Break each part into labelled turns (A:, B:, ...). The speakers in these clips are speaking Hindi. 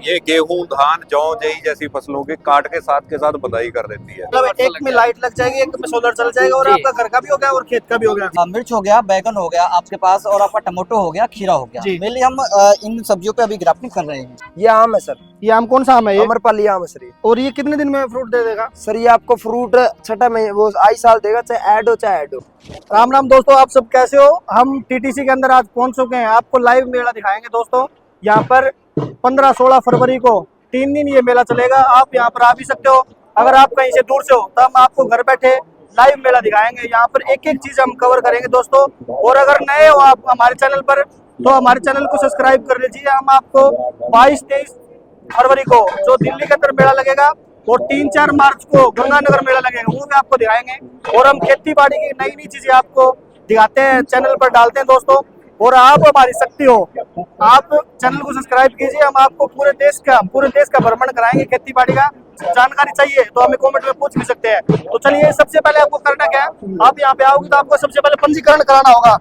A: ये गेहूं, धान, जौ, जई जैसी फसलों के काट के साथ बधाई कर देती है।
B: मतलब एक में लाइट लग जाएगी, एक में सोलर चल जाएगा और आपका घर का भी हो गया और खेत का भी हो गया।
C: मिर्च हो गया, बैगन हो गया आपके पास, और आपका टमाटो हो गया, खीरा हो गया।
B: जी।
C: मेनली हम इन सब्जियों पे अभी ग्राफ्टिंग कर रहे हैं।
D: ये आम है सर,
B: ये आम कौन सा आम है? ये
D: अमरपाली आम है सर। ये
B: और ये कितने दिन में फ्रूट दे देगा?
D: सर ये आपको फ्रूट छठा महीने वो आई साल देगा, चाहे ऐड हो चाहे ऐड हो।
B: राम राम दोस्तों, आप सब कैसे हो? हम टीटीसी के अंदर आज पहुंच चुके हैं। आपको लाइव मेला दिखाएंगे दोस्तों। यहाँ पर 15-16 फरवरी को 3 दिन ये मेला चलेगा। आप यहाँ पर आ भी सकते हो। अगर आप कहीं से दूर से हो तो हम आपको घर बैठे लाइव मेला दिखाएंगे। यहाँ पर एक एक चीज हम कवर करेंगे दोस्तों। और अगर नए हो आप हमारे चैनल पर तो हमारे चैनल को सब्सक्राइब कर लीजिए। हम आपको 22-23 फरवरी को जो दिल्ली के अंदर मेला लगेगा और 3-4 मार्च को गंगानगर मेला लगेगा, वो भी आपको दिखाएंगे। और हम खेती बाड़ी की नई नई चीजें आपको दिखाते हैं, चैनल पर डालते हैं दोस्तों। और आप हमारी शक्ति हो, आप चैनल को सब्सक्राइब कीजिए। हम आपको पूरे देश का भ्रमण कराएंगे। खेती बाड़ी का जानकारी चाहिए तो हमें कमेंट में पूछ भी सकते हैं। तो चलिए, सबसे पहले आपको करना क्या है, आप यहाँ पे आओगे तो आपको सबसे पहले पंजीकरण कराना होगा।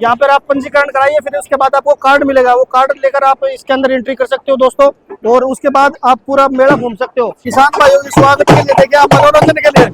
B: यहाँ पर आप पंजीकरण कराइए, फिर उसके बाद आपको कार्ड मिलेगा। वो कार्ड लेकर आप इसके अंदर एंट्री कर सकते हो दोस्तों। और उसके बाद आप पूरा मेला घूम सकते हो। किसान भाइयों के स्वागत के लिए देखिए, आप मनोरंजन के लिए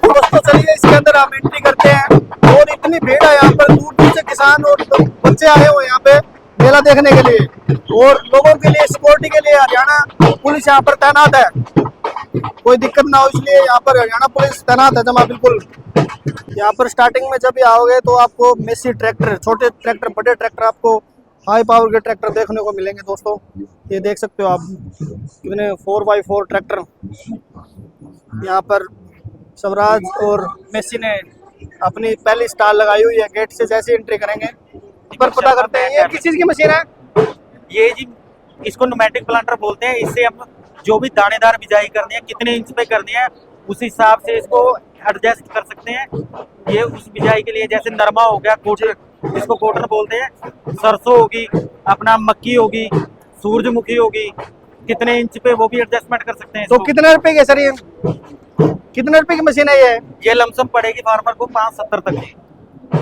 B: दोस्तों चलिए इसके अंदर आप एंट्री करते हैं। और इतनी भीड़ है यहाँ पर, दूर दूर से किसान और बच्चे आए हुए यहाँ पे मेला देखने के लिए। और लोगों के लिए सिक्योरिटी के लिए हरियाणा पुलिस यहाँ पर तैनात है। कोई दिक्कत ना हो इसलिए यहाँ पर हरियाणा पुलिस तैनात है जमा बिल्कुल। यहाँ पर स्टार्टिंग में जब भी आओगे तो आपको मेसी ट्रैक्टर, छोटे ट्रैक्टर, बड़े ट्रैक्टर, आपको हाई पावर के ट्रैक्टर देखने को मिलेंगे दोस्तों। ये देख सकते हो आप कितने 4x4 ट्रैक्टर यहाँ पर स्वराज और मेसी ने अपनी पहली स्टाल लगाई हुई है। गेट से जैसे एंट्री करेंगे पर पता करते हैं ये किस चीज की मशीन है।
E: ये जी इसको न्यूमेटिक प्लांटर बोलते हैं। इससे हम जो भी दानेदार बिजाई करनी है, कितने इंच पे करनी है, उस हिसाब से इसको एडजस्ट कर सकते हैं। ये उस बिजाई के लिए, जैसे नरमा हो गया, कोटर, जिसको कोटर बोलते हैं, सरसों होगी, अपना मक्की होगी, सूरजमुखी होगी, कितने इंच पे वो भी एडजस्टमेंट कर सकते हैं।
B: तो कितने रुपए की सर ये, कितने रुपए की मशीन है ये?
E: ये लमसम पड़ेगी फार्मर को 570 तक की।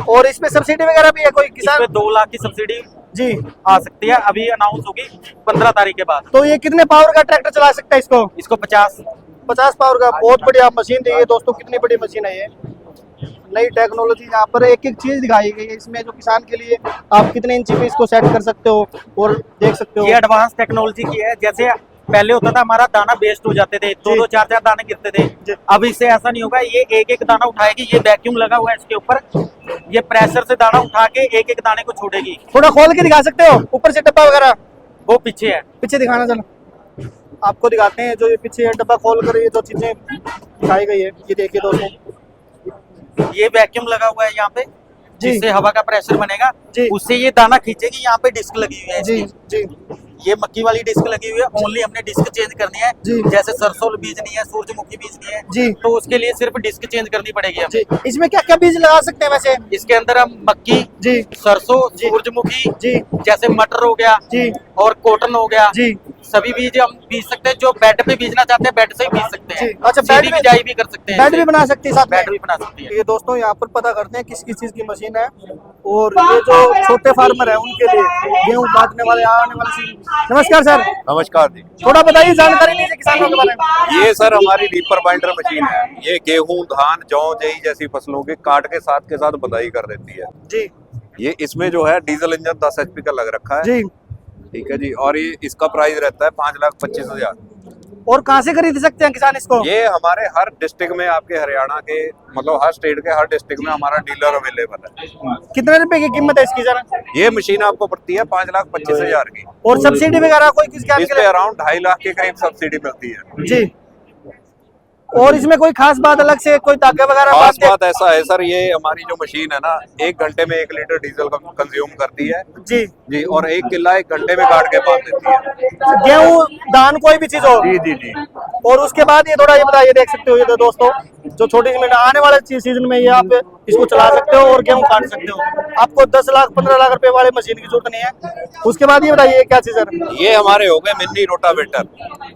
B: और इसमें सब्सिडी वगैरह भी है? कोई किसान
E: 2 लाख की सब्सिडी
B: जी
E: आ सकती है। अभी अनाउंस होगी 15 तारीख के बाद।
B: तो ये कितने पावर का ट्रैक्टर चला सकता है इसको?
E: इसको 50
B: पावर का। बहुत बढ़िया मशीन दी है दोस्तों। कितनी बड़ी मशीन है ये, नई टेक्नोलॉजी। यहाँ पर एक एक चीज दिखाई गई है इसमें, जो किसान के लिए आप कितने इंची पे इसको सेट कर सकते हो और देख सकते हो।
E: ये एडवांस टेक्नोलॉजी की है। जैसे पहले होता था हमारा दाना वेस्ट हो जाते थे, 2-2, 4-4 दाने गिरते थे। अब इससे ऐसा नहीं होगा। ये एक एक दाना उठाएगी। ये वैक्यूम लगा हुआ है इसके ऊपर, ये प्रेशर से दाना उठा के एक एक दाने को छोड़ेगी।
B: थोड़ा खोल के दिखा सकते हो ऊपर से डब्बा वगैरह?
E: वो पीछे है,
B: पीछे दिखाना, चलो आपको दिखाते हैं। जो ये पीछे है डब्बा खोल कर ये जो चीजें दिखाई गई है, ये देखिए दोस्तों।
E: ये वैक्यूम लगा हुआ है यहाँ पे, जिससे हवा का प्रेशर बनेगा, उससे ये दाना खींचेगी। यहाँ पे डिस्क लगी हुई है
B: जी जी।
E: ये मक्की वाली डिस्क लगी हुई है। ओनली हमने डिस्क चेंज करनी है। जैसे सरसों बीजनी है, सूरजमुखी बीजनी है
B: जी,
E: तो उसके लिए सिर्फ डिस्क चेंज करनी पड़ेगी हमें।
B: इसमें क्या क्या बीज लगा सकते हैं वैसे?
E: इसके अंदर हम मक्की जी, सरसों, सूरजमुखी जी, जैसे मटर हो गया जी, और कॉटन हो गया जी, सभी बीज हम बीज सकते हैं। जो बेड पे बीजना चाहते हैं बेड से ही बीज सकते हैं।
B: अच्छा, बेड भी
E: बिजाई भी कर सकते हैं,
B: बेड भी बना सकती है, साथ
E: बेड भी बना सकती है।
B: ये दोस्तों यहाँ पर पता करते हैं किस किस चीज की मशीन है। और ये जो छोटे फार्मर है उनके लिए गेहूं काटने वाले, आने वाले। नमस्कार सर।
A: नमस्कार जी।
B: थोड़ा बताइए, जानकारी लीजिए किसानों के बारे में।
A: ये सर हमारी रीपर बाइंडर मशीन है। ये गेहूं, धान, जौ, जई जैसी फसलों के काट के साथ बधाई कर देती है
B: जी।
A: ये इसमें जो है डीजल इंजन 10 HP का लग रखा है
B: जी,
A: ठीक है जी। और ये इसका प्राइस रहता है 5,25,000।
B: और कहाँ से खरीद सकते हैं किसान इसको?
A: ये हमारे हर डिस्ट्रिक्ट में, आपके हरियाणा के मतलब हर स्टेट के हर डिस्ट्रिक्ट में हमारा डीलर अवेलेबल है।
B: कितने रुपए की कीमत है इसकी सर?
A: ये मशीन आपको पड़ती है 5,25,000 की।
B: और सब्सिडी वगैरह कोई किसान
A: इस पे अराउंड 2.5 लाख के करीब सब्सिडी मिलती है
B: जी। और इसमें कोई खास बात अलग से कोई धागे वगैरह?
A: खास बात ऐसा है सर, ये हमारी जो मशीन है ना, 1 घंटे में 1 लीटर डीजल कंज्यूम करती है
B: जी
A: जी। और 1 किला 1 घंटे में काट के बांध देती है।
B: गेहूं, धान, कोई भी चीज हो
A: जी जी जी।
B: और उसके बाद ये थोड़ा ये बताइए, देख सकते हो ये तो दोस्तों जो छोटी सी आने वाले सीजन में ये आप इसको चला सकते हो और गेहूं काट सकते हो। आपको 10 लाख 15 लाख रुपए वाले मशीन की जरूरत नहीं है। उसके बाद ये बताइए क्या चीज है?
A: ये हमारे हो गए मिनी रोटावेटर।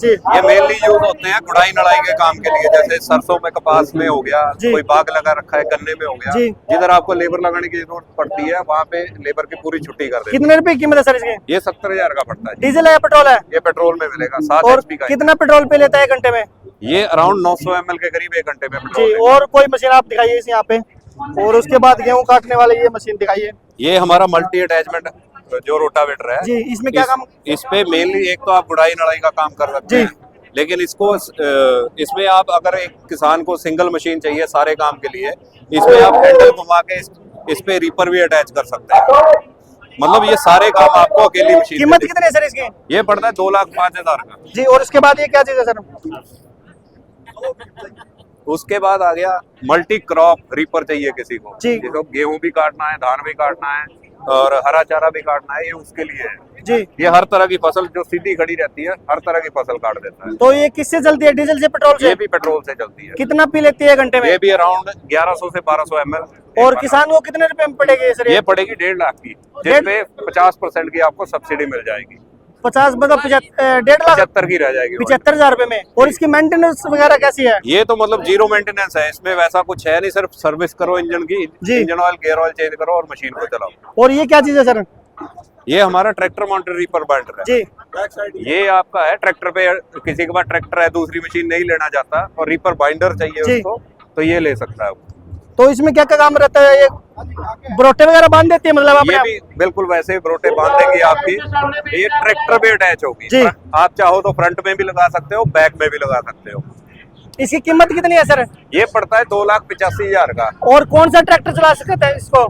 B: जी
A: ये मेनली यूज होते हैं गुड़ाई नड़ाई के काम के लिए, जैसे सरसों में, कपास में हो गया,
B: जी।
A: कोई बाग लगा रखा है, गन्ने में हो गया,
B: जी।
A: जिधर आपको लेबर लगाने की जरूरत पड़ती है वहाँ पे लेबर की पूरी छुट्टी कर देते हैं।
B: कितने रुपए की कीमत है सर इसकी?
A: ये 70,000 का पड़ता है।
B: डीजल है या पेट्रोल है?
A: ये पेट्रोल में मिलेगा, 7
B: और
A: HP का है।
B: कितना पेट्रोल पे लेता है 1 घंटे में?
A: ये अराउंड 900 ml के करीब 1 घंटे में
B: जी।
A: पेट्रोल है।
B: और कोई मशीन आप दिखाइए इस यहाँ पे। और उसके बाद गेहूं काटने वाले ये मशीन दिखाइए।
A: ये हमारा मल्टी अटैचमेंट जो रोटावेटर है
B: जी, इसमें क्या काम?
A: इस पे मेनली एक तो आप गुड़ाई नड़ाई का काम कर सकते
B: जी।
A: हैं, लेकिन इसको इसमें आप अगर एक किसान को सिंगल मशीन चाहिए सारे काम के लिए, इसमें आप हैंडल घुमा के इस पे रीपर भी अटैच कर सकते हैं। मतलब ये सारे काम आपको अकेली मशीन
B: कीमत
A: में
B: कितनी है सर इसकी?
A: ये पड़ता है 2,05,000 का।
B: जी। और इसके बाद ये क्या चीज है सर?
A: उसके बाद आ गया मल्टी क्रॉप रीपर चाहिए किसी को,
B: जी।
A: जिसको गेहूं भी काटना है, धान भी काटना है और हरा चारा भी काटना है, ये उसके लिए है।
B: जी।
A: ये हर तरह की फसल जो सीधी खड़ी रहती है, हर तरह की फसल काट देता है।
B: तो ये किससे चलती है? डीजल से, पेट्रोल से?
A: ये भी पेट्रोल से चलती है।
B: कितना पी लेती है 1 घंटे में?
A: ये भी अराउंड 1100 से 1200 ml।
B: और किसान को कितने रुपए में पड़ेगी ये सर?
A: ये पड़ेगी 1.5 लाख की, जिसपे 50% की आपको सब्सिडी मिल जाएगी।
B: 50 मतलब 1.5 लाख
A: 75 की रह जाएगी।
B: 75,000 रुपए में। और इसकी मेंटेनेंस वगैरह कैसी है?
A: ये तो मतलब जीरो मेंटेनेंस है, इसमें वैसा कुछ है नहीं, सिर्फ सर्विस करो इंजन की,
B: जी।
A: Engine oil, gear oil change करो और मशीन को चलाओ।
B: और ये क्या चीज है सर?
A: ये हमारा ट्रैक्टर माउंटेड रीपर बाइंडर है।
B: जी।
A: ये आपका है ट्रैक्टर पे, किसी के पास ट्रैक्टर है, दूसरी मशीन नहीं लेना चाहता और रीपर बाइंडर चाहिए
B: जी।
A: उसको, तो ये ले सकता है वो।
B: तो इसमें क्या क्या काम रहता है? ये बरोटे वगैरह बांध देती है मतलब
A: ये
B: अपने
A: भी बिल्कुल वैसे ही बरोटे बांध देंगी आपकी। ये ट्रैक्टर पे अटैच होगी।
B: जी।
A: आप चाहो तो फ्रंट में भी लगा सकते हो, बैक में भी लगा सकते हो।
B: इसकी कीमत कितनी है सर?
A: ये पड़ता है 2,85,000 का।
B: और कौन सा ट्रैक्टर चला सकता है इसको?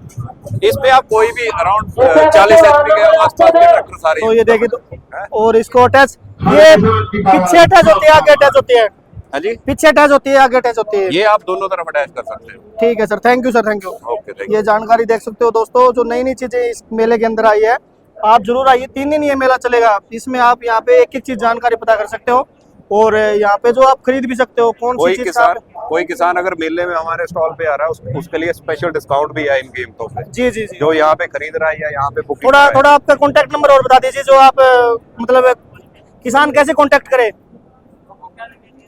A: इस पे आप कोई भी अराउंड 40 HP के आसपास के ट्रैक्टर सारे
B: तो ये देखिए तो।
A: हैं?
B: और इसको अटैच, ये पीछे अटैच होती है, आगे अटैच होती है?
A: हाँ जी,
B: पीछे अटैच होती है, आगे अटैच होती है?
A: ये आप दोनों तरफ अटैच कर सकते हो।
B: ठीक है sir, thank you sir, thank you.
A: Okay, thank you.
B: ये जानकारी देख सकते हो दोस्तों, जो नई नई चीजें इस मेले के अंदर आई है, आप जरूर आइए। 3 दिन ये मेला चलेगा। इसमें आप यहाँ पे एक एक चीज जानकारी पता कर सकते हो और यहाँ पे जो आप खरीद भी सकते हो कौन सी चीज का।
A: कोई किसान अगर मेले में हमारे स्टॉल पे आ रहा है, उसके लिए स्पेशल डिस्काउंट भी है इन कीमतों पे।
B: जी जी जी।
A: जो यहाँ पे खरीद रहा है या यहाँ पे बुकिंग
B: थोड़ा थोड़ा आपका कॉन्टेक्ट नंबर और बता दीजिए, जो आप मतलब किसान कैसे कॉन्टेक्ट करे?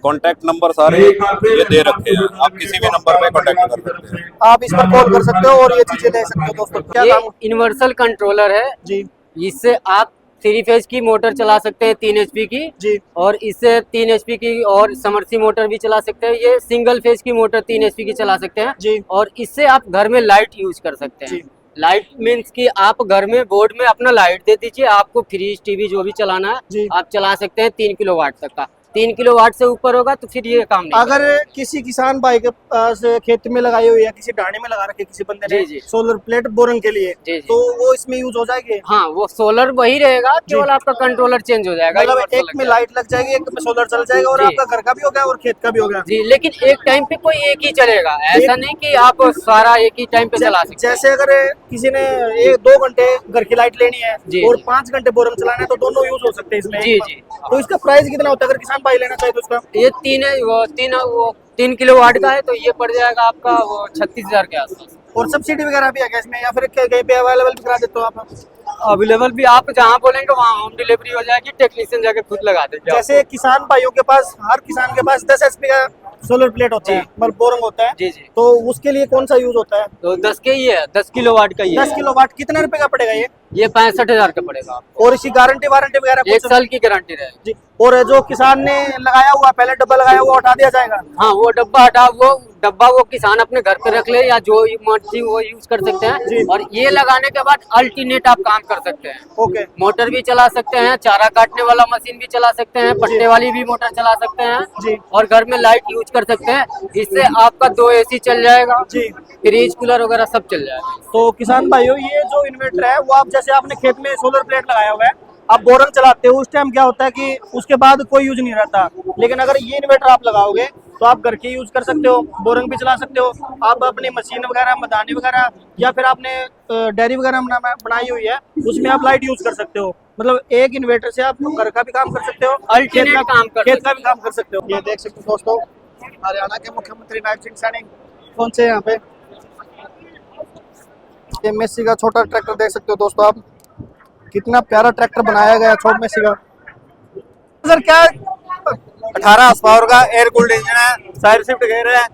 A: कॉन्टैक्ट नंबर सारे ये दे रखे हैं, आप किसी भी नंबर पे कॉन्टैक्ट कर सकते हैं।
B: आप इस पर कॉल कर सकते हो और ये चीजें ले सकते हो दोस्तों। क्या
F: ये
B: काम?
F: यूनिवर्सल कंट्रोलर है,
B: जी
F: इससे आप 3 फेज की मोटर चला सकते हैं 3 HP की,
B: जी।
F: और इससे 3 HP की और समर्सी मोटर भी चला सकते हैं। ये सिंगल फेज की मोटर 3 HP की चला सकते हैं
B: जी।
F: और इससे आप घर में लाइट यूज कर सकते हैं।
B: जी।
F: लाइट मीन्स कि आप घर में बोर्ड में अपना लाइट दे दीजिए, आपको फ्रिज टीवी जो भी चलाना
B: जी।
F: है आप चला सकते हैं 3 किलोवाट तक का। 3 किलोवाट से ऊपर होगा तो फिर ये काम नहीं
B: अगर किसी किसान भाई के पास खेत में लगाई हुई है, किसी ढाणी में लगा रखे किसी बंदे ने
F: जी, जी।
B: सोलर प्लेट बोरिंग के लिए,
F: जी, जी।
B: तो वो इसमें यूज हो जाएगी?
F: हाँ, वो सोलर वही रहेगा, केवल आपका कंट्रोलर चेंज हो जाएगा।
B: मतलब
F: universal
B: एक
F: लग
B: में
F: जाएगा।
B: लाइट लग जाएगी, एक में सोलर चल जाएगा और
F: जी।
B: आपका घर का भी हो गया और खेत का भी हो गया।
F: जी, लेकिन एक टाइम पे कोई एक ही चलेगा, ऐसा नहीं कि आप सारा एक ही टाइम पे चला सकते हैं।
B: जैसे अगर किसी ने 1-2 घंटे घर की लाइट लेनी है
F: जी,
B: और
F: जी।
B: 5 घंटे बोरिंग चलाना है, तो दोनों यूज हो सकते हैं इसमें।
F: जी, जी।
B: तो इसका प्राइस कितना होता है अगर किसान भाई लेना चाहे तो उसका?
F: ये 3 किलोवाट का है तो ये पड़ जाएगा आपका वो 36,000 के आसपास।
B: और सब्सिडी वगैरह भी है क्या इसमें, या फिर कहीं पे अवेलेबल भी करा देते हो आप?
F: अवेलेबल भी आप जहाँ बोलेंगे वहाँ होम डिलीवरी हो जाएगी, टेक्नीशियन जाके खुद लगा देंगे।
B: जैसे किसान भाइयों के पास, हर किसान के पास 10 HP का सोलर प्लेट होता है,
F: जी।
B: मतलब बोरिंग होता है,
F: जी, जी।
B: तो उसके लिए कौन सा यूज होता है?
F: तो 10 के ही है, 10 किलोवाट का ही है।
B: 10 किलोवाट कितने रुपए का पड़ेगा ये?
F: ये 65,000 का पड़ेगा आपको।
B: और इसकी गारंटी वारंटी वगैरह
F: 1
B: कुछ?
F: साल की गारंटी रहेगी।
B: जी। और जो किसान ने लगाया हुआ पहले डब्बा लगाया हुआ हटा दिया जाएगा?
F: हाँ, वो डब्बा हटा, वो किसान अपने घर पे रख ले या जो मर्जी वो यूज कर सकते
B: जी।
F: हैं। और ये लगाने के बाद अल्टरनेट आप काम कर सकते हैं।
B: ओके।
F: मोटर भी चला सकते हैं, चारा काटने वाला मशीन भी चला सकते हैं, पट्टे वाली भी मोटर चला सकते
B: जी।
F: हैं और घर में लाइट यूज कर सकते हैं। इससे आपका 2 AC चल जाएगा
B: जी।
F: फ्रिज कूलर वगैरह सब चल जाएगा।
B: तो किसान भाइयों, ये जो इन्वर्टर है वो आप जैसे आपने खेत में सोलर प्लेट लगाया हुआ है, आप बोरंग चलाते हो, उस टाइम क्या होता है कि उसके बाद कोई यूज नहीं रहता, लेकिन अगर ये इन्वर्टर आप लगाओगे तो आप घर के यूज कर सकते हो, बोरंग भी चला सकते हो, आप अपनी मशीन वगैरह, मदानी वगैरह, या फिर आपने डेयरी वगैरह बनाई हुई है उसमें आप लाइट यूज कर सकते हो। मतलब एक इन्वर्टर से आप घर का भी काम कर सकते हो,
F: अल्टरनेट काम कर
B: खेत का भी काम कर सकते हो। ये देख सकते हो दोस्तों, हरियाणा के मुख्यमंत्री नायब सिंह सैनी पहुंचे यहाँ पे। ये मेसी का छोटा ट्रैक्टर देख सकते हो दोस्तों आप, कितना प्यारा ट्रैक्टर बनाया गया छोटा मेसी का। सर क्या
A: 18 हॉर्स पावर का एयर कूल्ड इंजन है, साइड शिफ्ट गियर है,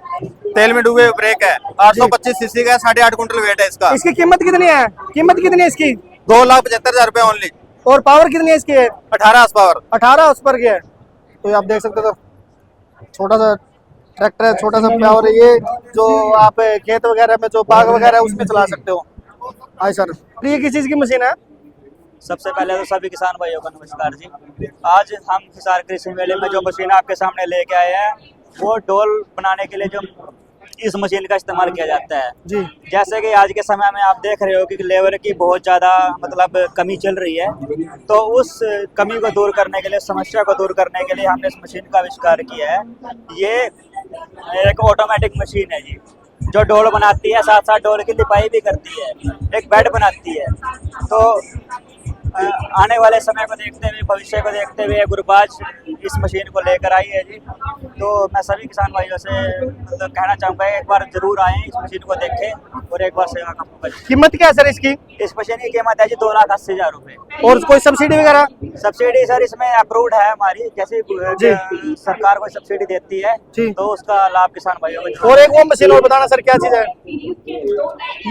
A: तेल में डूबे ब्रेक है, 825 सीसी का, 8.5 कुंटल वेट है इसका।
B: इसकी कीमत कितनी है? कीमत कितनी है इसकी?
A: 2,75,000 रुपए ओनली।
B: और पावर कितनी है इसकी?
A: 18 हॉर्स पावर।
B: 18 उस पर की है। तो ये आप देख सकते हो, छोटा सा ट्रैक्टर है, छोटा सा पावर है ये, जो आप खेत वगैरह में जो बाग वगैरह है उसमें चला सकते हो। हाय सर, तो ये किस चीज की मशीन है?
C: सबसे पहले तो सभी किसान भाइयों को नमस्कार जी। आज हम हिसार कृषि मेले में जो मशीन आपके सामने लेके आए हैं वो डोल बनाने के लिए जो इस मशीन का इस्तेमाल किया जाता है
B: जी।
C: जैसे कि आज के समय में आप देख रहे हो कि लेबर की बहुत ज़्यादा मतलब कमी चल रही है, तो उस कमी को दूर करने के लिए, समस्या को दूर करने के लिए हमने इस मशीन का आविष्कार किया है। ये एक ऑटोमेटिक मशीन है जी, जो डोल बनाती है, साथ साथ डोल की लिपाई भी करती है, एक बेड बनाती है। तो आने वाले समय को देखते हुए, भविष्य को देखते हुए गुरबाज इस मशीन को लेकर आई है जी। तो मैं सभी किसान भाइयों से मतलब कहना चाहूँगा एक बार जरूर आएं, इस मशीन को देखें और एक बार सेवा का मौका दें।
B: कीमत क्या है सर इसकी?
C: इस मशीन की कीमत है जी 2,80,000 रुपये।
B: और कोई सब्सिडी वगैरह?
C: सब्सिडी सर इसमें अप्रूव्ड है हमारी, जैसे
B: जी।
C: सरकार को सब्सिडी देती है
B: जी।
C: तो उसका लाभ किसान भाइयों को।
B: और एक वो मशीन और बताना सर, क्या चीज है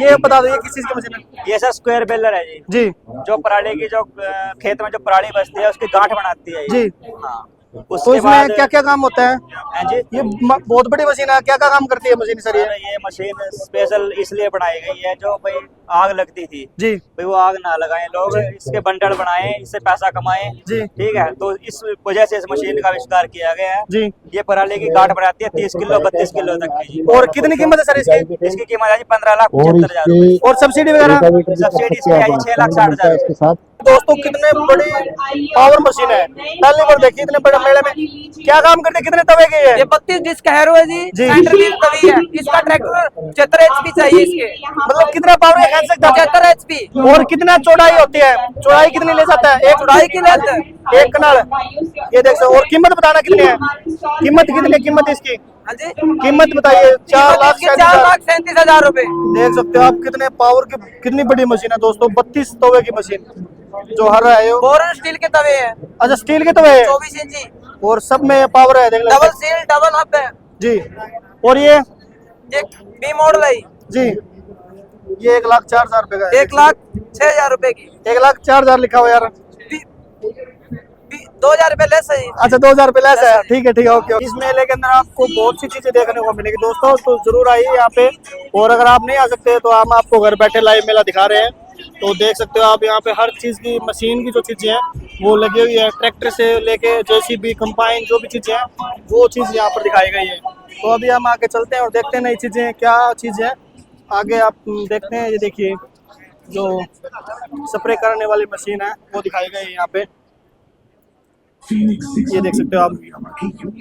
B: ये बता दो, ये किस चीज की मशीन है?
C: ये सर स्क्वायर बेलर है जी,
B: जी
C: जो पराली की जो खेत में जो पराली बचती है उसकी गांठ बनाती है
B: जी।
C: हाँ।
B: तो
C: उसके
B: इसमें
C: बाद
B: क्या क्या काम होता है?
C: हैं जी,
B: ये बहुत बड़ी मशीन है, क्या क्या काम करती है मशीन सर ये?
C: ये मशीन स्पेशल इसलिए बनाई गई है, जो भाई आग लगती थी
B: जी
C: भाई वो आग ना लगाएं लोग, इसके बंडल बनाएं, इससे पैसा कमाएं।
B: जी
C: ठीक है, तो इस वजह से इस मशीन का आविष्कार किया गया है
B: जी।
C: ये पराली की गांठ बनाती है 30 किलो 32 किलो तक की जी।
B: और कितनी कीमत है सर इसकी?
C: इसकी कीमत है जी 15,75,000 रुपये।
B: और सब्सिडी वगैरह?
C: सब्सिडी इसमें है जी 6,60,000 रुपये।
B: दोस्तों कितने बड़ी पावर मशीन है, पहली बार देखी इतने बड़े मेले में। क्या काम करते हैं, कितने तवे की है?
G: ये 32 डिस्क हैरो है जी,
B: जी।
G: सेंटर व्हील तवी है। इसका ट्रैक्टर 75 HP चाहिए इसके,
B: मतलब कितना पावर है खेल सकता है?
G: 75 HP।
B: और कितना चौड़ाई होती है? चौड़ाई कितनी ले जाता है? एक
G: चौड़ाई की लेंथ
B: एक कनाल, ये देख सकते। और कीमत बताना कितनी है? कीमत कितनी है कीमत इसकी?
G: हाँ जी,
B: कीमत बताइए।
G: 4,37,000 रुपए।
B: देख सकते हो आप कितने पावर की, कितनी बड़ी मशीन है दोस्तों, 32 तवे की मशीन जो हर रहा है।
G: बोरन स्टील के तवे हैं,
B: अच्छा स्टील के तवे है,
G: 24 इंची,
B: और सब में पावर है देख
G: डबल
B: लो
G: सील डबल हब है
B: जी। और ये
G: एक बी मॉडल है
B: जी, ये 1,04,000 रुपए का है।
G: 1,06,000 रुपए की।
B: 1,04,000 लिखा हुआ यार।
G: 2,000 रुपए लेस है।
B: अच्छा 2,000 रुपए लेस है, ठीक है ओके। इस मेले के अंदर आपको बहुत सी चीजें देखने को मिलेगी दोस्तों, तो जरूर आइए यहाँ पे। और अगर आप नहीं आ सकते तो हम आपको घर बैठे लाइव मेला दिखा रहे हैं, तो देख सकते हो आप यहाँ पे हर चीज की, मशीन की जो चीजें हैं वो लगी हुई है, ट्रैक्टर से लेके JCB कंबाइन जो भी चीजें हैं वो चीज यहाँ पर दिखाई गई है। तो अभी हम आगे चलते हैं और देखते हैं नई चीजें क्या चीज है आगे आप देखते हैं। ये देखिए जो स्प्रे करने वाली मशीन है वो दिखाई गई है यहाँ पे, ये देख सकते हो आप,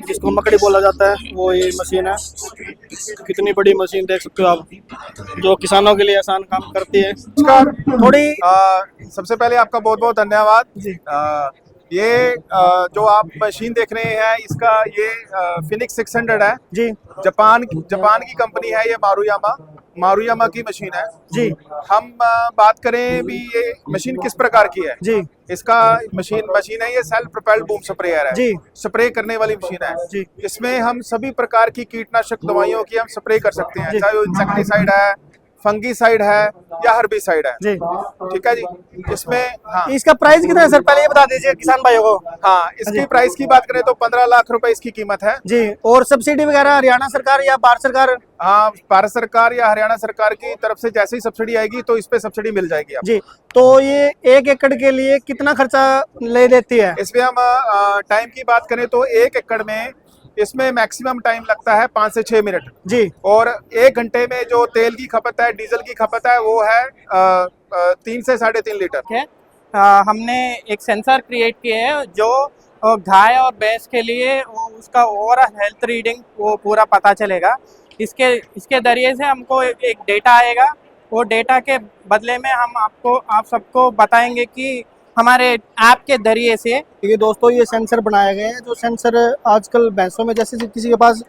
B: जिसको मकड़ी बोला जाता है वो ये मशीन है। कितनी बड़ी मशीन देख सकते हो आप, जो किसानों के लिए आसान काम करती है। इसका थोड़ी
H: सबसे पहले आपका बहुत बहुत धन्यवाद। ये जो आप मशीन देख रहे हैं इसका ये फिनिक्स 600 है
B: जी
H: जापान की कंपनी है, ये मारुयामा की मशीन है
B: जी
H: हम बात करें भी ये मशीन किस प्रकार की है
B: जी।
H: इसका मशीन है, ये सेल्फ प्रोपेल्ड बूम स्प्रेयर है
B: जी।
H: स्प्रे करने वाली मशीन है
B: जी।
H: इसमें हम सभी प्रकार की कीटनाशक दवाइयों की हम स्प्रे कर सकते हैं,
B: जी।
H: चाहे वो इंसेक्टिसाइड है, फंगीसाइड है या हर्बिसाइड है
B: जी।
H: ठीक है जी। इसमें हाँ
B: इसका प्राइस कितना है सर, पहले ये बता दीजिए किसान भाइयों को।
H: हाँ इसकी प्राइस की बात करें तो 15 लाख रुपए इसकी कीमत है
B: जी। और सब्सिडी वगैरह हरियाणा सरकार या भारत सरकार?
H: हाँ भारत सरकार या हरियाणा सरकार की तरफ से जैसे ही सब्सिडी आएगी तो इस पे सब्सिडी मिल जाएगी आपको।
B: जी। तो ये 1 एकड़ के लिए कितना खर्चा ले देती है?
H: इसमें हम टाइम की बात करें तो 1 एकड़ में इसमें मैक्सिमम टाइम लगता है 5 से 6 मिनट
B: जी।
H: और 1 घंटे में जो तेल की खपत है, डीजल की खपत है वो है 3 से 3.5 लीटर।
G: हमने एक सेंसर क्रिएट किए है जो गाय और भैंस के लिए उसका ओवरऑल हेल्थ रीडिंग वो पूरा पता चलेगा। इसके जरिए से हमको एक डेटा आएगा, वो डेटा के बदले में हम आप सबको बताएंगे कि हमारे ऐप के जरिए से।
B: ये दोस्तों ये सेंसर बनाए गए हैं, जो सेंसर आजकल भैंसों में, जैसे किसी के पास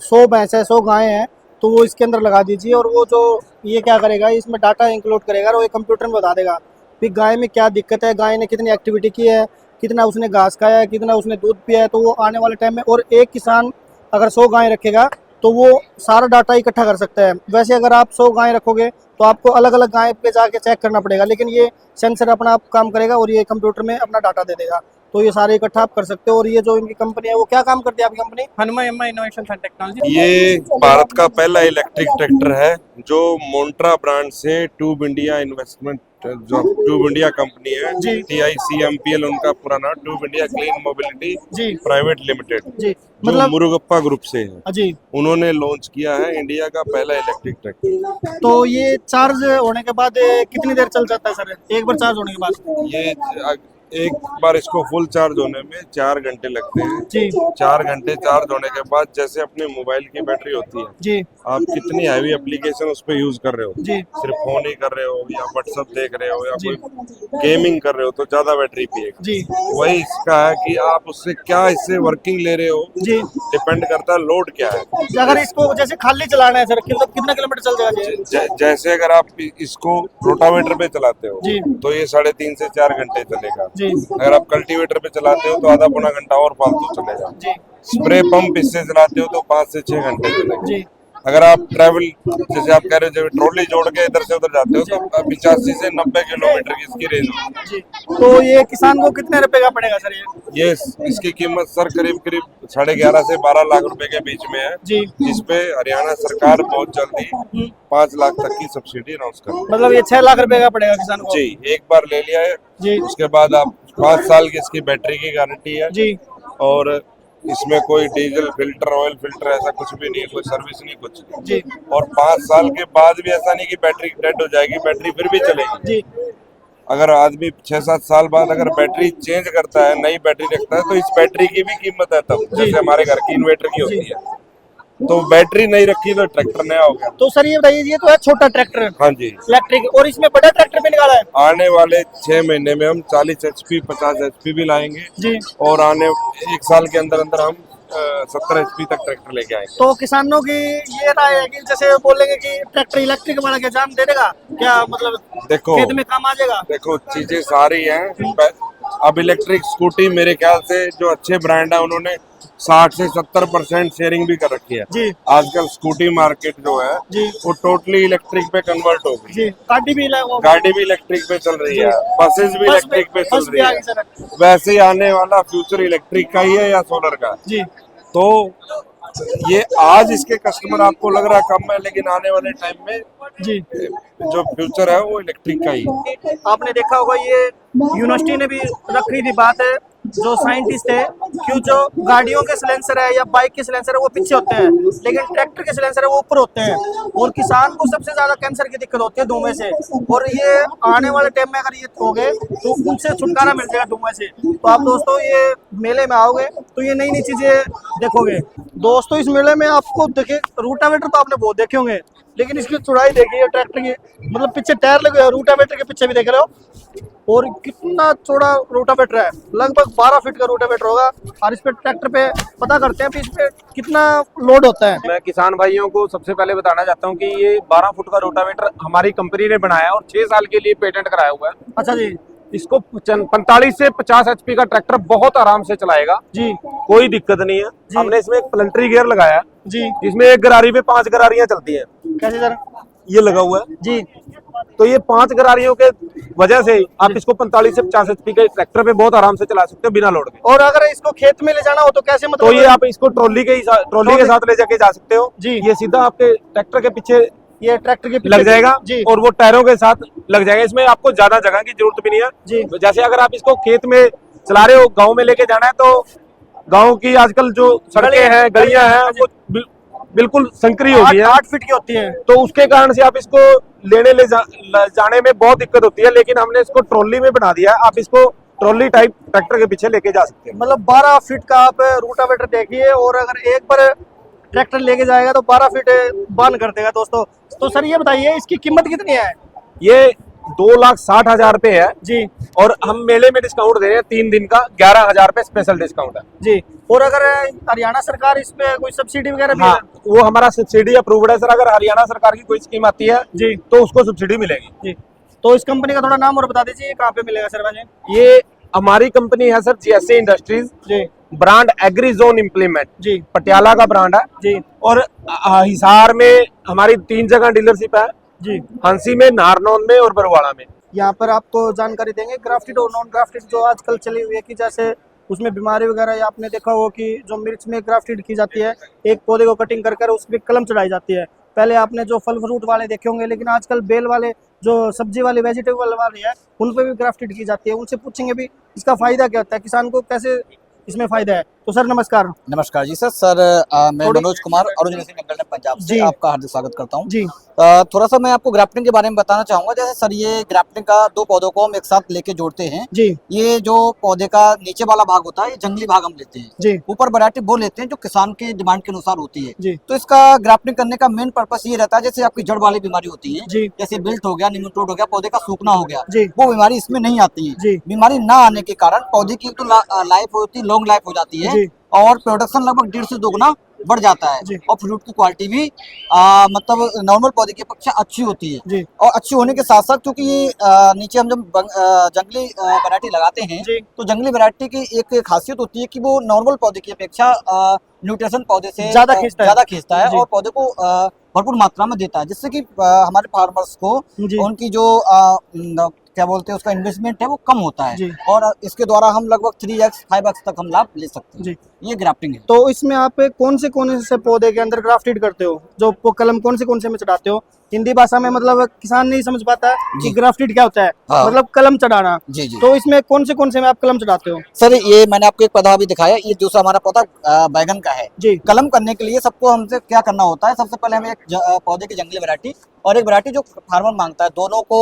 B: 100 भैंस है, 100 गायें हैं, तो वो इसके अंदर लगा दीजिए, और वो जो ये क्या करेगा, इसमें डाटा इंक्लूड करेगा और वो कंप्यूटर में बता देगा कि गाय में क्या दिक्कत है, गाय ने कितनी एक्टिविटी की है, कितना उसने घास खाया है, कितना उसने दूध पिया है। तो वो आने वाले टाइम में, और एक किसान अगर 100 गाय रखेगा तो वो सारा डाटा इकट्ठा कर सकता है। वैसे अगर आप 100 गाय रखोगे तो आपको अलग अलग गाय पे जाके चेक करना पड़ेगा, लेकिन ये सेंसर अपना आप काम करेगा और ये कंप्यूटर में अपना डाटा दे देगा। तो ये सारे इकट्ठा आप कर सकते हो। और ये जो इनकी कंपनी है वो क्या काम करती है आपकी कंपनी?
G: हनुमा एम्मा इनोवेशन एंड टेक्नोलॉजी।
I: ये भारत का पहला इलेक्ट्रिक ट्रैक्टर है जो मोन्ट्रा ब्रांड से ट्यूब इंडिया इन्वेस्टमेंट, जो ट्यूब इंडिया कंपनी है, TICMPL उनका पूरा नाम, Tube India clean mobility private limited,
B: जी,
I: जो
B: मतलब
I: मुरुगप्पा ग्रुप से है,
B: जी,
I: उन्होंने लॉन्च किया है इंडिया का पहला इलेक्ट्रिक ट्रैक्टर।
B: तो ये चार्ज होने के बाद कितनी देर चल जाता है सर, एक बार चार्ज होने के बाद?
I: ये एक बार इसको फुल चार्ज होने में 4 घंटे लगते हैं
B: जी
I: 4 घंटे चार्ज होने के बाद, जैसे अपने मोबाइल की बैटरी होती है,
B: जी
I: आप कितनी हैवी एप्लीकेशन उस पर यूज कर रहे हो,
B: जी,
I: सिर्फ फोन ही कर रहे हो या व्हाट्सएप देख रहे हो या कोई गेमिंग कर रहे हो तो ज्यादा बैटरी पिएगा।
B: जी
I: वही इसका है कि आप उससे क्या इससे वर्किंग ले रहे हो,
B: जी।
I: डिपेंड करता है लोड क्या है।
B: अगर इसको जैसे खाली चलाना है सर, कितना किलोमीटर चल जाएगा?
I: जैसे अगर आप इसको रोटावेटर पे चलाते हो
B: जी
I: तो ये 3.5 से 4 घंटे चलेगा।
B: जी
I: अगर आप कल्टीवेटर पे चलाते हो तो आधा पौना घंटा और फालतू चलेगा।
B: जी
I: स्प्रे पंप इससे चलाते हो तो 5 से 6 घंटे चलेगा।
B: जी
I: अगर आप ट्रैवल, जैसे आप कह रहे हो, जब ट्रॉली जोड़ के इधर से उधर जाते हो तो 85 से 90 किलोमीटर की इसकी रेंज होती है।
B: जी। तो ये किसान को कितने रुपए का पड़ेगा सर
I: ये इसकी कीमत सर करीब 11.5 से 12 लाख रुपए के बीच में है,
B: जी।
I: जिसपे हरियाणा सरकार बहुत जल्दी 5 लाख तक की सब्सिडी अनाउंस कर रही है।
B: मतलब ये 6 लाख रुपए का पड़ेगा किसान को?
I: जी, एक बार ले लिया है
B: जी
I: उसके बाद आप 5 साल की इसकी बैटरी की गारंटी है
B: जी
I: और इसमें कोई डीजल फिल्टर, ऑयल फिल्टर ऐसा कुछ भी नहीं है, कोई सर्विस नहीं, कुछ नहीं।
B: जी।
I: और 5 साल के बाद भी ऐसा नहीं कि बैटरी डेड हो जाएगी, बैटरी फिर भी चलेगी।
B: जी
I: अगर आदमी 6-7 साल बाद अगर बैटरी चेंज करता है, नई बैटरी रखता है, तो इस बैटरी की भी कीमत है तब, जैसे हमारे घर की इन्वर्टर की होती है। तो बैटरी नहीं रखी तो ट्रैक्टर नया हो गया।
B: तो सर ये बताइए, ये तो है छोटा ट्रैक्टर
I: हाँ जी,
B: इलेक्ट्रिक, और इसमें बड़ा ट्रैक्टर भी निकाला है?
I: आने वाले 6 महीने में हम 40 HP 50 HP भी लाएंगे
B: जी।
I: और आने 1 साल के अंदर अंदर हम 70 HP तक ट्रैक्टर लेके आएंगे।
B: तो किसानों की ये राय है कि जैसे बोलेंगे कि ट्रैक्टर इलेक्ट्रिक वाला क्या जान दे देगा क्या, मतलब
I: देखो
B: खेत में काम आ जाएगा?
I: देखो चीजें सारी हैं। अब इलेक्ट्रिक स्कूटी मेरे ख्याल से जो अच्छे ब्रांड है उन्होंने 60 से 70% शेयरिंग भी कर रखी है।
B: जी।
I: आजकल स्कूटी मार्केट जो है
B: जी।
I: वो टोटली इलेक्ट्रिक पे कन्वर्ट हो गई।
B: जी, गाड़ी भी
I: इलेक्ट्रिक पे चल रही है, बसेस भी इलेक्ट्रिक पे चल रही है।
B: सर।
I: वैसे ही आने वाला फ्यूचर इलेक्ट्रिक का ही है या सोलर का।
B: जी।
I: तो ये आज इसके कस्टमर आपको लग रहा कम है, लेकिन आने वाले टाइम में
B: जी
I: जो फ्यूचर है वो इलेक्ट्रिक का ही है।
B: आपने देखा होगा, ये यूनिवर्सिटी ने भी रखी थी बात है, जो साइंटिस्ट है, क्यों जो गाड़ियों के सिलेंसर है या बाइक के सिलेंसर है वो पीछे होते हैं, लेकिन ट्रैक्टर के सिलेंसर है वो ऊपर होते हैं। और किसान को सबसे ज्यादा कैंसर की दिक्कत होती है धुएं से, और ये आने वाले टाइम में अगर ये हो गए तो उनसे छुटकारा मिल जाएगा धुएं से। तो आप दोस्तों ये मेले में आओगे तो ये नई नई चीजें देखोगे। दोस्तों इस मेले में आपको देखिए, रूटावेटर तो आपने बहुत देखे होंगे, लेकिन इसकी चौड़ाई देखिए ट्रैक्टर की, मतलब पीछे टायर लगे हुए, रूटावेटर के पीछे भी देख रहे हो, और कितना चौड़ा रोटावेटर है, लगभग 12 फीट का रोटावेटर होगा। और इस पे ट्रैक्टर पे पता करते हैं इस पे कितना लोड होता है।
A: मैं किसान भाइयों को सबसे पहले बताना चाहता हूं कि ये 12 फुट का रोटावेटर हमारी कंपनी ने बनाया है और 6 साल के लिए पेटेंट कराया हुआ है।
B: अच्छा जी।
A: इसको 45 से 50 HP का ट्रैक्टर बहुत आराम से चलाएगा
B: जी,
A: कोई दिक्कत नहीं है। हमने इसमें एक प्लंटरी गियर लगाया है
B: जी,
A: जिसमें एक गरारी पे 5 गरारियां चलती है।
B: कैसे सर?
A: ये लगा हुआ है
B: जी।
A: तो ये 5 गरारियों के वजह से आप इसको 45 से 50 HP के ट्रैक्टर पे बहुत आराम से चला सकते हो बिना लोड के।
B: और अगर इसको खेत में ले जाना हो तो कैसे, मतलब?
A: तो ये आप इसको ट्रॉली के साथ ले जाके जा सकते हो
B: जी।
A: ये सीधा आपके ट्रैक्टर के पीछे
B: ये ट्रैक्टर के पीछे
A: लग जाएगा
B: जी,
A: और वो टायरों के साथ लग जाएगा। इसमें आपको ज्यादा जगह की जरूरत भी नहीं है
B: जी।
A: जैसे अगर आप इसको खेत में चला रहे हो, गाँव में लेके जाना है, तो गाँव की आजकल जो सड़कें हैं, गलियां हैं, वो बिल्कुल संकरी हो गई है,
B: 8 फीट की होती है,
A: तो उसके कारण से आप इसको जाने में बहुत दिक्कत होती है। लेकिन हमने इसको ट्रॉली में बना दिया है, आप इसको ट्रॉली टाइप ट्रैक्टर के पीछे लेके जा सकते हैं।
B: मतलब 12 फीट का आप रूटावेटर देखिए, और अगर एक बार ट्रैक्टर लेके जाएगा तो 12 फीट बंद कर देगा दोस्तों। तो सर ये बताइए इसकी कीमत कितनी है?
A: ये
J: 2,60,000 रुपए है
B: जी
J: और हम मेले में डिस्काउंट दे रहे हैं 3 दिन का 11,000 रुपए स्पेशल डिस्काउंट है।
B: जी। और अगर हरियाणा सरकार इस पे कोई सब्सिडी वगैरह भी
J: हाँ,
B: है?
J: वो हमारा सब्सिडी अप्रूव्ड है सर। अगर हरियाणा सरकार की कोई स्कीम आती है
B: जी
J: तो उसको सब्सिडी मिलेगी।
B: जी। तो इस कंपनी का थोड़ा नाम और बता दीजिए, कहाँ पे मिलेगा सर भाई?
J: ये हमारी कंपनी है सर GSA इंडस्ट्रीज,
B: जी
J: ब्रांड एग्री जोन इम्प्लीमेंट,
B: जी
J: पटियाला का ब्रांड है
B: जी
J: और हिसार में हमारी 3 जगह डीलरशिप है,
B: जी।
J: हंसी में, नारनौल में और बरवाड़ा में।
B: यहाँ पर आपको जानकारी देंगे ग्राफ्टेड और नॉन ग्राफ्टेड जो आजकल चली हुई है कि जैसे उसमें बीमारी वगैरह, या आपने देखा हो कि जो मिर्च में ग्राफ्टेड की जाती है, एक पौधे को कटिंग कर कर उस पर कलम चढ़ाई जाती है। पहले आपने जो फल फ्रूट वाले देखे होंगे, लेकिन आजकल बेल वाले जो सब्जी वाले वेजिटेबल वाले हैं उन पर भी ग्राफ्टेड की जाती है। उनसे पूछेंगे भी इसका फायदा क्या होता है, किसान को कैसे इसमें फायदा है। तो सर नमस्कार।
K: नमस्कार जी सर। मैं मनोज कुमार ओरिजिनेशन कंसल्टेंट पंजाब से आपका हार्दिक स्वागत करता हूं
B: जी।
K: थोड़ा सा मैं आपको ग्राफ्टिंग के बारे में बताना चाहूंगा। जैसे सर ये ग्राफ्टिंग का 2 पौधों को हम एक साथ लेके जोड़ते हैं
B: जी।
K: ये जो पौधे का नीचे वाला भाग होता है ये जंगली भाग हम लेते हैं
B: जी।
K: ऊपर वैरायटी वो लेते हैं जो किसान के डिमांड के अनुसार होती है
B: जी।
K: तो इसका ग्राफ्टिंग करने का मेन पर्पस ये रहता है, जैसे आपकी जड़ वाली बीमारी होती है
B: जी।
K: जैसे बिल्ट हो गया, निमेटोड हो गया, पौधे का सूखना हो गया,
B: जी।
K: वो बीमारी इसमें नहीं आती है।
B: जी।
K: बीमारी ना आने के कारण पौधे की तो लाइफ होती है, लॉन्ग लाइफ हो जाती है
B: जी।
K: और प्रोडक्शन लगभग 1.5 से 2 गुना बढ़ जाता है
B: जी।
K: और फ्रूट की क्वालिटी भी मतलब नॉर्मल पौधे की अपेक्षा अच्छी होती है।
B: जी।
K: और अच्छी होने के साथ साथ क्योंकि ये नीचे हम जब जंगली वैरायटी लगाते हैं
B: जी।
K: तो जंगली वैरायटी की एक खासियत होती है कि वो नॉर्मल पौधे की अपेक्षा न्यूट्रिशन पौधे से
B: ज्यादा खींचता है।
K: है और पौधे को भरपूर मात्रा में देता है, जिससे कि हमारे फार्मर्स को उनकी जो क्या बोलते हैं उसका इन्वेस्टमेंट है वो कम होता है और इसके द्वारा हम लगभग 3x 5x तक हम लाभ ले सकते हैं। ये ग्राफ्टिंग है।
B: तो इसमें आप कौन से पौधे के अंदर ग्राफ्टेड करते हो, जो कलम कौन से में चढ़ाते हो? हिंदी भाषा में मतलब किसान नहीं समझ पाता कि ग्राफ्टेड क्या होता है।
K: हाँ।
B: मतलब कलम चढ़ाना।
K: जी जी।
B: तो इसमें कौन से में आप कलम चढ़ाते हो?
K: सर ये मैंने आपको एक पौधा भी दिखाया, ये दूसरा हमारा पौधा बैगन का है
B: जी।
K: कलम करने के लिए सबको हमसे क्या करना होता है, सबसे पहले हमें एक पौधे की जंगली वैरायटी और एक वैरायटी जो फार्मर मांगता है, दोनों को